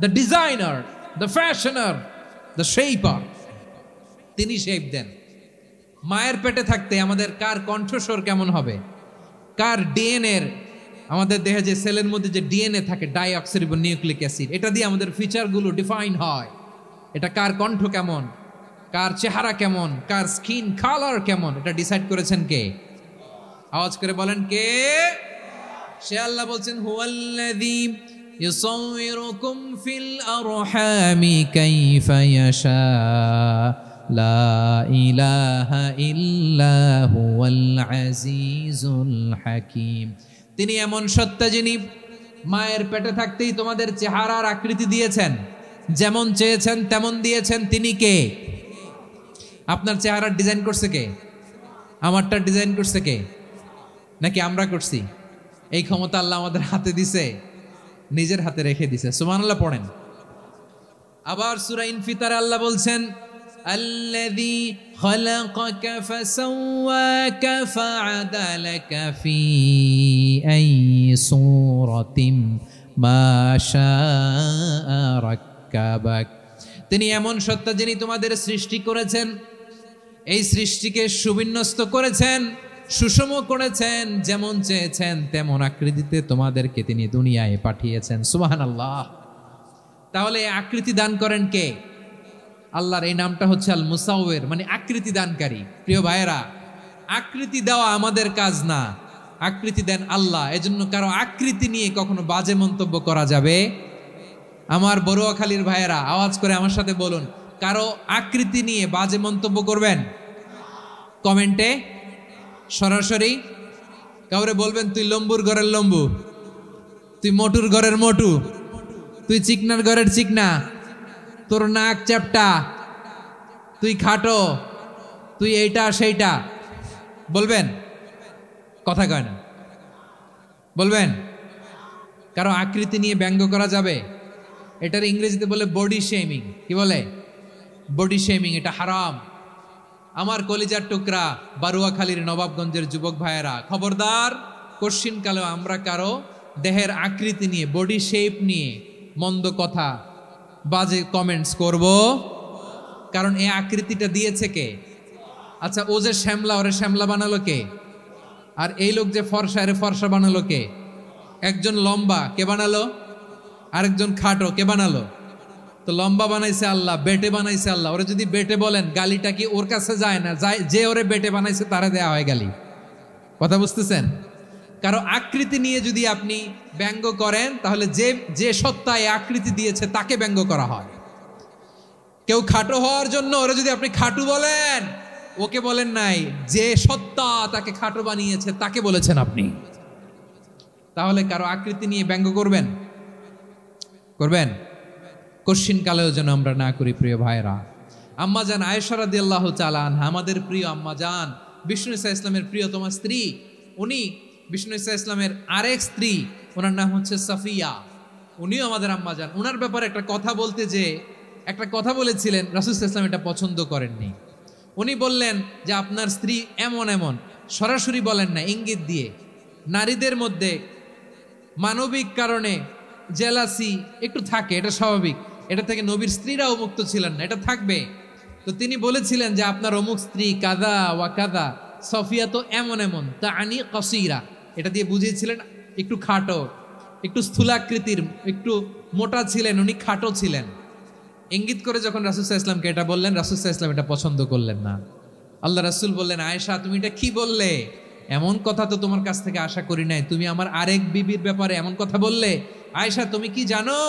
the designer, the fashioner, the shaper. তিনি শেপ দেন। মায়ের পেটে থাকতে আমাদের কার কণ্ঠস্বর কেমন হবে, কার ডিএনএ, আমাদের দেহে যে সেলের মধ্যে যে ডিএনএ থাকে, ডাইঅক্সিরিবো নিউক্লিক অ্যাসিড, এটা দিয়ে আমাদের ফিচারগুলো ডিফাইন হয়। এটা কার কণ্ঠ কেমন, কার চেহারা কেমন, কার স্কিন কালার কেমন, এটা ডিসাইড করেছেন কে? আওয়াজ করে বলেন কে? সে আল্লাহ বলছেন হুয়াল্লাযী ইউসাউইরুকুম ফিল আরহামি কাইফা ইয়াশা লা ইলাহা ইল্লা হুয়াল আজিজুল হাকীম। তিনি এমন সত্তা যিনি মায়ের পেটে থাকতেই তোমাদের চেহারার আকৃতি দিয়েছেন, যেমন চেয়েছেন তেমন দিয়েছেন। তিনি কে? আপনার চেহারার ডিজাইন করছে কে? আমারটা ডিজাইন করছে কে? নাকি আমরা করছি? এই ক্ষমতা আল্লাহ আমাদের হাতে দিছে, নিজের হাতে রেখে দিছে। সুবহানাল্লাহ পড়েন। আবার সূরা ইনফিতারে আল্লাহ বলছেন আল্লাযী খালাকাকা ফাসাওয়াকা ফাআদালাকা ফি আইয়ি সূরাতিন মা শাআ রাক্কাবাক। তিনি এমন সত্তা যিনি তোমাদের সৃষ্টি করেছেন, এই সৃষ্টিকে সুবিন্যস্ত করেছেন, সুষম করেছেন, যেমন চেয়েছেন তেমন আকৃতিতে তোমাদেরকে তিনি দুনিয়ায় পাঠিয়েছেন। সুবহানাল্লাহ। তাহলে আকৃতি দান করেন কে? আল্লাহর এই নামটা হচ্ছে আল মুসাওয়ির, মানে আকৃতি দানকারী। প্রিয় ভাইয়েরা, আকৃতি দেওয়া আমাদের কাজ না, আকৃতি দেন আল্লাহ। এজন্য কারো আকৃতি নিয়ে কখনো বাজে মন্তব্য করা যাবে? আমার বড়ুয়াখালীর ভাইয়েরা আওয়াজ করে আমার সাথে বলুন, কারো আকৃতি নিয়ে বাজে মন্তব্য করবেন? কমেন্টে সরাসরি কাউরে বলবেন তুই লম্বুর ঘরের লম্বু, তুই মোটুর ঘরের মোটু, তুই চিকনার ঘরের চিকনা, তোর নাক চ্যাপটা, তুই খাটো, তুই এইটা সেইটা বলবেন? কথা কয় না, বলবেন? কারো আকৃতি নিয়ে ব্যঙ্গ করা যাবে? এটার ইংরেজিতে বলে বডি শেমিং। কি বলে? Body shaming. এটা হারাম। আমার কলিজার টুকরা বারুয়াখালীর নবাবগঞ্জের যুবক ভাইয়েরা, খবরদার, কোশ্চিনকালেও আমরা কারো দেহের আকৃতি নিয়ে, বডি শেপ নিয়ে মন্দ কথা, বাজে কমেন্টস করব, কারণ এই আকৃতিটা দিয়েছে কে? আচ্ছা, ও যে শ্যামলা, ওরে শ্যামলা বানালো কে? আর এই লোক যে ফর্সা, এরে ফর্সা বানালো কে? একজন লম্বা, কে বানালো? আরেকজন খাটো, কে বানালো? তো লম্বা বানাইছে আল্লাহ, বেটে বানাইছে আল্লাহ। ওরা যদি বেটে বলেন, গালিটা কি ওর কাছে যায় না? যায়, যে ওরে বেটে বানাইছে তারা দেয়া হয় গালি। কথা বুঝতেছেন? কারো আকৃতি নিয়ে যদি আপনি ব্যঙ্গ করেন, তাহলে যে যে সত্তা এই আকৃতি দিয়েছে তাকে ব্যঙ্গ করা হয়। কেউ খাটো হওয়ার জন্য ওরা যদি আপনি খাটু বলেন, ওকে বলেন নাই, যে সত্তা তাকে খাটো বানিয়েছে তাকে বলেছেন আপনি। তাহলে কারো আকৃতি নিয়ে ব্যঙ্গ করবেন? করবেন? কশ্চিন কালেও যেন আমরা না করি প্রিয় ভাইরা। আম্মাজান আয়েশা রাদিয়াল্লাহু তাআলা আনহা, আমাদের প্রিয় আম্মাজান, বিষ্ণু ইসা ইসলামের প্রিয়তমা স্ত্রী। উনি বিষ্ণু ইসা ইসলামের আরেক স্ত্রী, ওনার নাম হচ্ছে সাফিয়া। উনিও আমাদের আম্মাজান। ওনার ব্যাপারে একটা কথা বলতে যে একটা কথা বলেছিলেন, রাসূল সাল্লাল্লাহু আলাইহি ওয়াসাল্লাম এটা পছন্দ করেননি। উনি বললেন যে আপনার স্ত্রী এমন এমন, সরাসরি বলেন না, ইঙ্গিত দিয়ে। নারীদের মধ্যে মানবিক কারণে জেলাসি একটু থাকে, এটা স্বাভাবিক। এটা থেকে নবীর স্ত্রীরাও মুক্ত ছিলেন না, এটা থাকবে। তো তিনি বলেছিলেন যে আপনার অমুক স্ত্রী কাদা ওয়া কাদা, সফিয়া তো এমন এমন, তা আনি কসিরা, এটা দিয়ে বুঝিয়েছিলেন একটু খাটো, একটু স্থূলাকৃতির, একটু মোটা ছিলেন, উনি খাটো ছিলেন। ইঙ্গিত করে যখন রাসূল সাল্লাল্লাহু আলাইহি ওয়াসাল্লামকে এটা বললেন, রাসূল সাল্লাল্লাহু আলাইহি ওয়াসাল্লাম এটা পছন্দ করলেন না। আল্লাহ রাসূল বললেন, আয়েশা তুমি এটা কি বললে? এমন কথা তো তোমার কাছ থেকে আশা করি নাই। তুমি আমার আরেক বিবির ব্যাপারে এমন কথা বললে। আয়েশা তুমি কি জানো,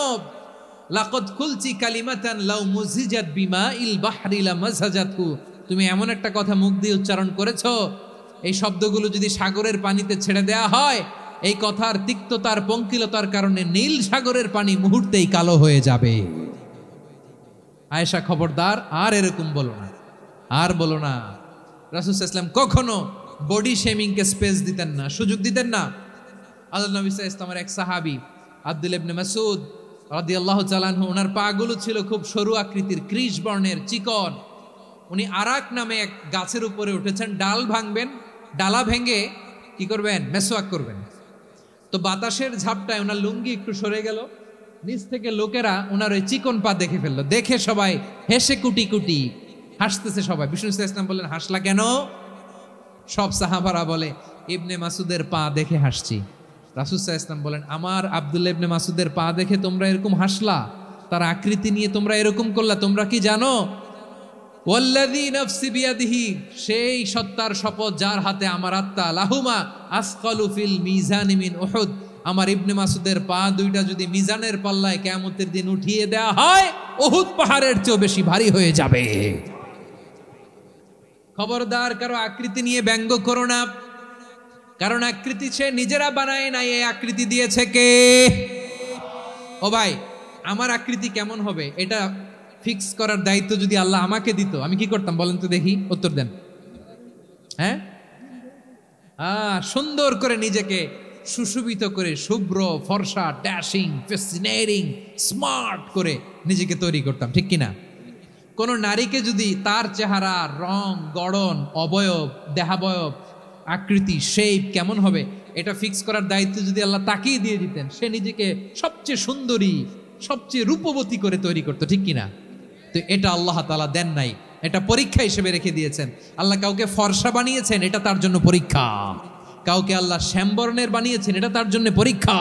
লাকাদ কুলতি কালিমাতান লাউ মুজিজাত বিমাইল বাহরি লামাজাজাতহু, তুমি এমন একটা কথা মুখ দিয়ে উচ্চারণ করেছো, এই শব্দগুলো যদি সাগরের পানিতে ছেড়ে দেয়া হয়, এই কথার তিক্ততার পঙ্কিলতার কারণে নীল সাগরের পানি মুহূর্তেই কালো হয়ে যাবে। আয়েশা খবরদার, আর এরকম বলো না, আর বলো না। রাসূল সাল্লাল্লাহু আলাইহি ওয়াসাল্লাম কখনো বডি শেমিংকে স্পেস দিতেন না, সুযোগ দিতেন না। আল্লাহ নবী সাল্লাল্লাহু আলাইহি ওয়াসাল্লামের এক সাহাবী আব্দুল্লাহ ইবনে মাসউদ রাদিয়াল্লাহু তাআলা আনহু, ওনার পাগুলো ছিল খুব সরু আকৃতির, কৃশ বর্ণের, চিকন। উনি আরাক নামে এক গাছের উপরে উঠেছেন, ডাল ভাঙবেন, ডালা ভেঙে কি করবেন? মেসওয়াক করবেন। তো বাতাসের ঝাপটায় ওনার লুঙ্গি একটু সরে গেল, নিচ থেকে লোকেরা ওনার ওই চিকন পা দেখে ফেললো। দেখে সবাই হেসে কুটি কুটি হাসতেছে সবাই। বিষ্ণু ইসলাম ইসলাম বললেন, হাসলা কেন? সব সাহাবারা বলে, ইবনে মাসুদের পা দেখে হাসছি। রাসূল সাল্লাল্লাহু আলাইহি ওয়াসাল্লাম বলেন, আমার আব্দুল্লাহ ইবনে মাসুদের পা দেখে তোমরা এরকম হাসলা, তার আকৃতি নিয়ে তোমরা এরকম করলা, তোমরা কি জানো? ওয়াল্লাযী নাফসি বিয়াদিহি, সেই সত্তার শপথ যার হাতে আমার আত্মা, লাহুমা আসকালু ফিল মিজানি মিন উহুদ, আমার ইবনে মাসুদের পা দুইটা যদি মিজানের পাল্লায় কিয়ামতের দিন উঠিয়ে দেয়া হয়, উহুদ পাহাড়ের চেয়েও বেশি ভারী হয়ে যাবে। খবরদার কারো আকৃতি নিয়ে ব্যঙ্গ করো না, কারণ আকৃতি সে নিজেরা বানায় নাই, এই আকৃতি দিয়েছে কে? ও ভাই, আমার আকৃতি কেমন হবে এটা ফিক্স করার দায়িত্ব যদি আল্লাহ আমাকে দিত, আমি কি করতাম বলেন তো দেখি, উত্তর দেন। হ্যাঁ, সুন্দর করে নিজেকে সুশোভিত করে, শুভ্র ফর্সা, ড্যাশিং, ফ্যাসিনেটিং, স্মার্ট করে নিজেকে তৈরি করতাম, ঠিক কিনা? কোন নারীকে যদি তার চেহারা, রং, গড়ন, অবয়ব, দেহাবয়ব, আকৃতি, শেপ কেমন হবে এটা ফিক্স করার দায়িত্ব যদি আল্লাহ তাকেই দিয়ে দিতেন, সে নিজেকে সবচেয়ে সুন্দরী, সবচেয়ে রূপবতী করে তৈরি করতো, ঠিক কিনা? তো এটা আল্লাহ তাআলা দেন নাই, এটা পরীক্ষা হিসেবে রেখে দিয়েছেন। আল্লাহ কাউকে ফর্সা বানিয়েছেন, এটা তার জন্য পরীক্ষা। কাউকে আল্লাহ শ্যামবর্ণের বানিয়েছেন, এটা তার জন্য পরীক্ষা।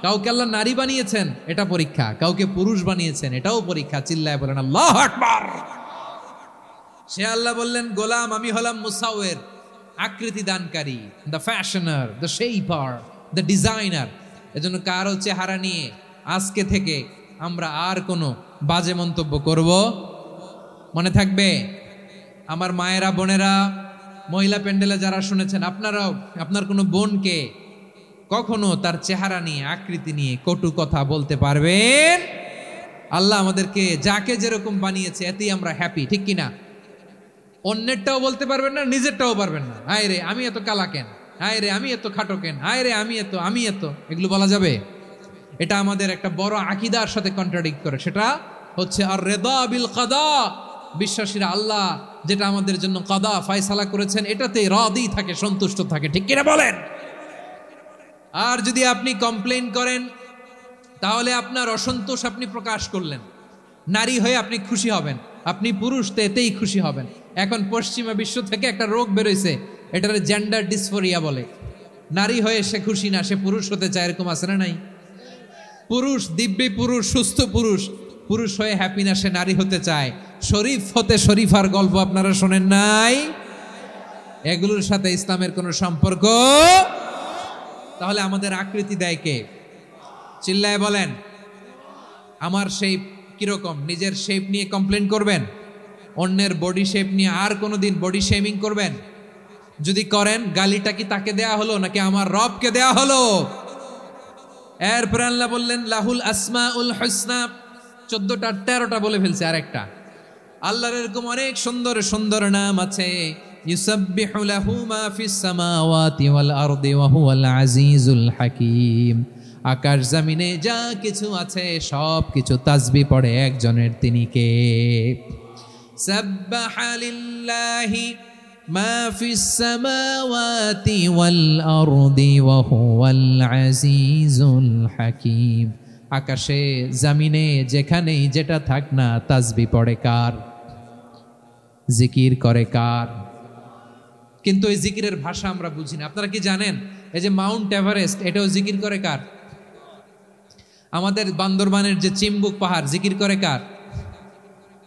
কাউকে আল্লাহ নারী বানিয়েছেন, এটা পরীক্ষা। কাউকে পুরুষ বানিয়েছেন, এটাও পরীক্ষা। চিল্লায় বলেন আল্লাহু আকবার। সে আল্লাহ বললেন, গোলাম আমি হলাম মুসাওয়ির, আকৃতি দানকারী, the fashioner, the shaper, the designer. এজন্য কারো চেহারা নিয়ে আজকে থেকে আমরা আর কোনো বাজে মন্তব্য করব মনে থাকবে। আমার মায়েরা, বোনেরা, মহিলা প্যান্ডেলে যারা শুনেছেন, আপনারাও আপনার কোনো বোনকে কখনো তার চেহারা নিয়ে, আকৃতি নিয়ে কটু কথা বলতে পারবেন? আল্লাহ আমাদেরকে যাকে যেরকম বানিয়েছে এতেই আমরা হ্যাপি, ঠিক কিনা? অন্যেরটাও বলতে পারবেন না, নিজেরটাও পারবেন না। হায় রে আমি এত কালা কেন, হায় রে আমি এত খাটো কেন, হায় রে আমি এত, এগুলো বলা যাবে? এটা আমাদের একটা বড় আকীদার সাথে কন্ট্রাডিক্ট করে। সেটা হচ্ছে আর রিদা বিল কাদা, বিশ্বাসীরা আল্লাহ যেটা আমাদের জন্য কাদা ফয়সালা করেছেন এটাতে রাদি থাকে, সন্তুষ্ট থাকে, ঠিক কিনা বলেন? আর যদি আপনি কমপ্লেইন করেন তাহলে আপনার অসন্তোষ আপনি প্রকাশ করলেন। নারী হয়ে আপনি খুশি হবেন, আপনি পুরুষ তো এতেই খুশি হবেন। এখন পশ্চিমা বিশ্ব থেকে একটা রোগ বেরোইছে, এটার জেন্ডার ডিসফোরিয়া বলে। নারী হয়ে সে খুশি না, সে পুরুষ হতে চায়, এরকম আছে না নাই? পুরুষ, দিব্যি পুরুষ, সুস্থ পুরুষ, পুরুষ হয়ে হ্যাপি না, সে নারী হতে চায়। শরীফ হতে শরীফার গল্প আপনারা শোনেন নাই? এগুলোর সাথে ইসলামের কোনো সম্পর্ক? তাহলে আমাদের আকৃতি দেয় কে? চিল্লায় বলেন। আমার শেপ কিরকম, নিজের শেপ নিয়ে কমপ্লেন করবেন? অন্যের বডি শেপ নিয়ে আর কোনোদিন বডি শেমিং করবেন? যদি করেন, গালিটা কি তাকে দেয়া হলো নাকি আমার রবকে দেয়া হলো? এরপর আল্লাহ বললেন লাহুল আসমাউল হুসনা, 14টা 13টা বলে ফেলছে, আরেকটা। আল্লাহর এরকম অনেক সুন্দর সুন্দর নাম আছে। ইউসাব্বিহু লাহু মা ফিস সামাওয়াতি ওয়াল আরদি ওয়া হুয়াল আজিজুল হাকীম। আকাশ জমিনে যা কিছু আছে সব কিছু তাসবিহ পড়ে একজনের, তিনি কে? সাব্বাহা লিল্লাহি মা ফিস সামাওয়াতি ওয়াল আরদি ওয়া হুয়াল আজিজুল হাকীম। আকাশে জমিনে যেখানেই যেটা থাক না, তাসবিহ পড়ে কার? জিকির করে কার? কিন্তু এই জিকিরের ভাষা আমরা বুঝি না। আপনারা কি জানেন এই যে মাউন্ট এভারেস্ট, এটাও জিকির করে কার? আমাদের বান্দরবানের যে চিম্বুক পাহাড়, জিকির করে কার?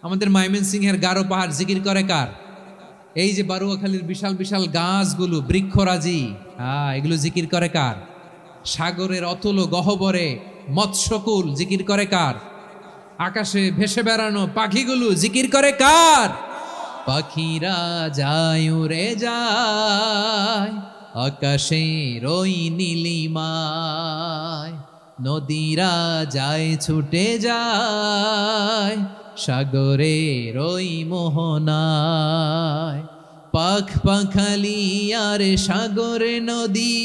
আমাদের ময়মনসিংহের গারো পাহাড়, জিকির করে কার? এই যে বারুয়াখালীর বিশাল বিশাল গাছগুলো, বৃক্ষরাজি, এগুলো জিকির করে কার? সাগরের অতল গহ্বরে মৎস্যকুল, জিকির করে কার? আকাশে ভেসে বেড়ানো পাখিগুলো, জিকির করে কার? পাখিরা যায় উড়ে যায় আকাশের ওই নীলিমায়, নদীরা যায় ছুটে যায় সাগরের ওই মোহনায়। পাখ পাখালি আর সাগরে নদী,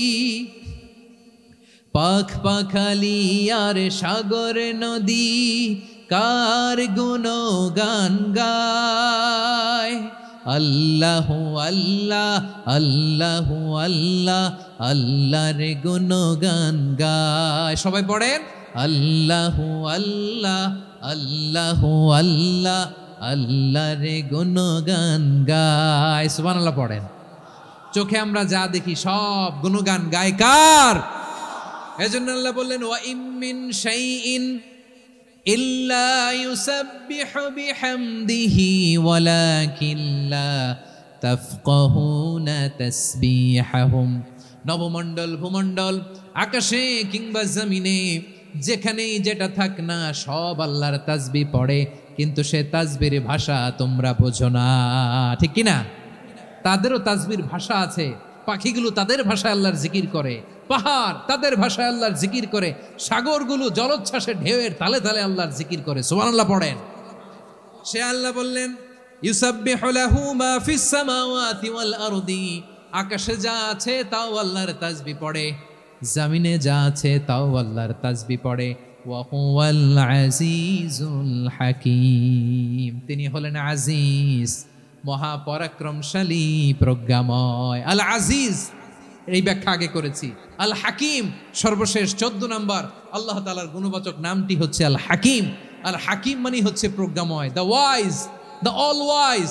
পাখ পাখালি আর সাগরে নদী, কার গুণগান গায়? আল্লাহ আল্লাহ আল্লাহ আল্লাহ, আল্লাহর গুণগান গায়। সবাই পড়েন আল্লাহ আল্লাহ আল্লাহ আল্লাহ, আল্লাহর গুণগান গায়। সুবহানাল্লাহ পড়েন। চোখে আমরা যা দেখি সব গুণগান গায় কার? এজন্য আল্লাহ বললেন ওয়া ইম মিন শাইইন ইল্লা ইউসাব্বিহু বিহামদিহি ওয়ালাকিন লা তাফকাহুনা তাসবিহাহুম। নবমণ্ডল ভূমণ্ডল, আকাশে কিংবা জমিনে যেখানেই যেটা থাক না, সব আল্লাহর তাসবিহ পড়ে, কিন্তু সে তাসবির ভাষা তোমরা বোঝো না, ঠিক কিনা? তাদেরও তাসবির ভাষা আছে। পাখিগুলো তাদের ভাষায় আল্লাহর জিকির করে, পাহাড় তাদের ভাষায় আল্লাহর জিকির করে, সাগরগুলো জলোচ্ছ্বাসে ঢেউয়ের তালে তালে আল্লাহর জিকির করে। সুবহানাল্লাহ পড়েন। সে আল্লাহ বললেন ইউসাব্বিহু লাহু মা ফিস সামাওয়াতি ওয়াল আরদি, আকাশে যা আছে তাও আল্লাহর তাসবিহ পড়ে, জমিনে যা আছে তাও আল্লাহর তাসবিহ পড়ে। ওয়া হুয়াল আজিজুল হাকীম, তিনি হলেন আজিজ, মহাপরাক্রমশালী, প্রজ্ঞাময়। আল আজিজ, এই ব্যাখ্যা আগে করেছি। আল হাকিম, সর্বশেষ 14 নম্বর আল্লাহ তাআলার গুণবাচক নামটি হচ্ছে আল হাকিম। আল হাকিম মানে হচ্ছে প্রজ্ঞাময়, the wise, the all wise.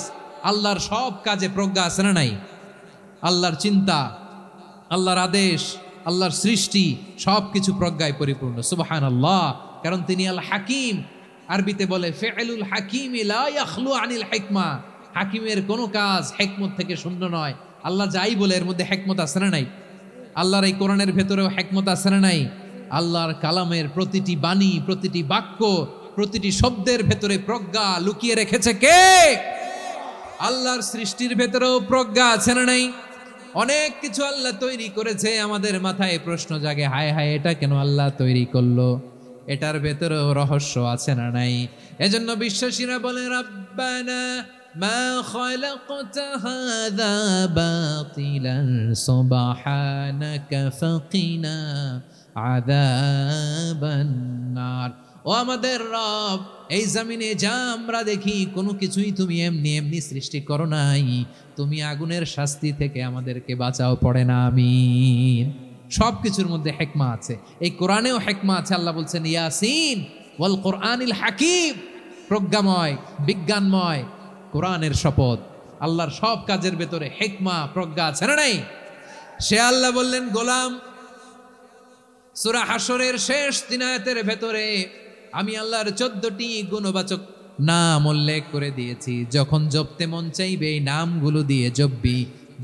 আল্লাহর সব কাজে প্রজ্ঞা আছে না নাই? আল্লাহর চিন্তা, আল্লাহর আদেশ, আল্লাহর সৃষ্টি, সব কিছু প্রজ্ঞায় পরিপূর্ণ। সুবহানাল্লাহ, কারণ তিনি আল হাকিম। আরবিতে বলে ফিআলুল হাকিম লা ইয়াখলু আনিল হিকমা, হাকিমের কোনো কাজ হিকমত থেকে শূন্য নয়। আল্লাহ যাই বলে এর মধ্যে হিকমত আছে না নাই? আল্লাহর এই কোরআনের ভেতরেও হিকমত আছে না নাই? আল্লাহর কালামের প্রতিটি বাণী, প্রতিটি বাক্য, প্রতিটি শব্দের ভেতরে প্রজ্ঞা লুকিয়ে রেখেছে কে? আল্লাহর সৃষ্টির ভেতরেও প্রজ্ঞা আছে না নাই? অনেক কিছু আল্লাহ তৈরি করেছে, আমাদের মাথায় প্রশ্ন জাগে, হায় হায় এটা কেন আল্লাহ তৈরি করলো? এটার ভেতরেও রহস্য আছে না নাই? এজন্য বিশ্বাসীরা বলে রাব্বানা মা খালাকতা হাযা বাতিলান সুবহানাকা ফাকিনা আযাবান নার। ও আমাদের রব, এই জমিনে যা আমরা দেখি কোনো কিছুই তুমি এমনি এমনি সৃষ্টি করো নাই, তুমি আগুনের শাস্তি থেকে আমাদেরকে বাঁচাও, পড়ে না আমিন। সব কিছুর মধ্যে হিকমা আছে, এই কোরআনেও হিকমা আছে। আল্লাহ বলছেন ইয়াসিন ওয়াল কোরআনিল হাকিম, প্রজ্ঞাময়, বিজ্ঞানময় কোরআনের শপথ। আল্লাহর সব কাজের ভেতরে হিকমা, প্রজ্ঞা আছে না নাই? সে আল্লাহ বললেন গোলাম, সূরা হাশরের শেষ 3 আয়াতের ভেতরে আমি আল্লাহর 14টি গুণবাচক নাম উল্লেখ করে দিয়েছি। যখন জপতে মন চাইবে এই নামগুলো দিয়ে জপবি,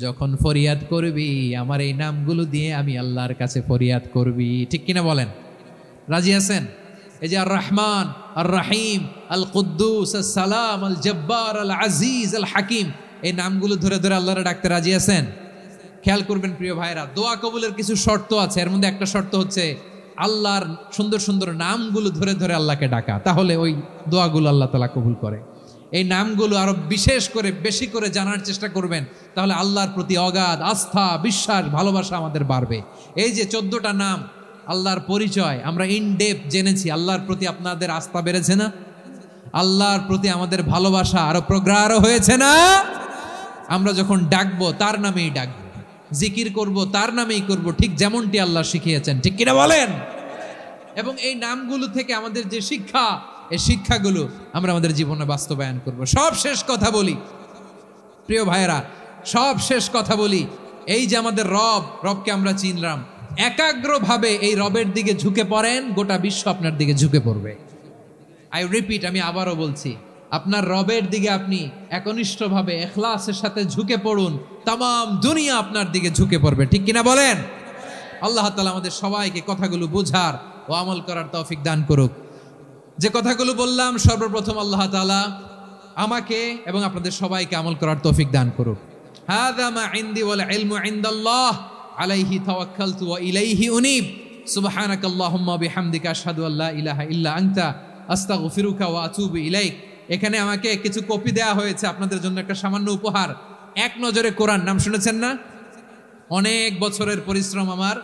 যখন ফরিয়াদ করবি আমার এই নামগুলো দিয়ে আমি আল্লাহর কাছে ফরিয়াদ করবি। ঠিক কিনা বলেন? রাজি আছেন? এই যে আর রহমান, আর রাহিম, আল কুদ্দুস, আল সালাম, আল জব্বার, আল আজিজ, আল হাকিম, এই নামগুলো ধরে ধরে আল্লাহরে ডাকতে রাজি আছেন? খেয়াল করবেন প্রিয় ভাইরা, দোয়া কবুলের কিছু শর্ত আছে। এর মধ্যে একটা শর্ত হচ্ছে আল্লাহর সুন্দর সুন্দর নামগুলো ধরে ধরে আল্লাহকে ডাকা, তাহলে ওই দোয়াগুলো আল্লাহ তাআলা কবুল করে। এই নামগুলো আরো বিশেষ করে বেশি করে জানার চেষ্টা করবেন, তাহলে আল্লাহর প্রতি অগাধ আস্থা, বিশ্বাস, ভালোবাসা আমাদের বাড়বে। এই যে 14টা নাম আল্লাহর পরিচয় আমরা ইন ডেপথ জেনেছি, আল্লাহর প্রতি আপনাদের আস্থা বেড়েছে না? আল্লাহর প্রতি আমাদের ভালোবাসা আরো প্রগাঢ় হয়েছে না? আমরা যখন ডাকবো তার নামেই ডাকবো, জিকির করব তার নামেই করব, ঠিক যেমনটি আল্লাহ শিখিয়েছেন। ঠিক কিনা বলেন? এবং এই নামগুলো থেকে আমাদের যে শিক্ষা, এই শিক্ষাগুলো আমরা আমাদের জীবনে বাস্তবায়ন করব। সব শেষ কথা বলি প্রিয় ভাইয়েরা, সব শেষ কথা বলি, এই যে আমাদের রবকে আমরা চিনলাম, একাগ্রভাবে এই রবের দিকে ঝুঁকে পড়েন, গোটা বিশ্ব আপনার দিকে ঝুঁকে পড়বে। আই রিপিট, আমি আবারও বলছি, আপনার রবের দিকে আপনি একনিষ্ঠভাবে ইখলাসের সাথে ঝুঁকে পড়ুন, তাম দুনিয়া আপনার দিকে ঝুঁকে পড়বে। ঠিক কিনা বলেন? আল্লাহ তাআলা আমাদের সবাইকে কথাগুলো বুঝার ও আমল করার তৌফিক দান করুক। যে কথাগুলো বললাম, সর্বপ্রথম আল্লাহ তাআলা আমাকে এবং আপনাদের সবাইকে আমল করার তৌফিক দান করুক। হাযা মা ইনদি ওয়াল ইলমু ইনদাল্লাহ আলাইহি তাওয়াক্কালতু ওয়া ইলাইহি উনীব। সুবহানাকাল্লাহুম্মা বিহামদিকা আশহাদু আল্লা ইলাহা ইল্লা আনতা আস্তাগফিরুকা ওয়া আতুবু ইলাইক। এখানে আমাকে কিছু কপি দেওয়া হয়েছে আপনাদের জন্য, একটা সামান্য উপহার। এক নজরে কোরআন নাম শুনেছেন না? অনেক বছরের পরিশ্রম আমার,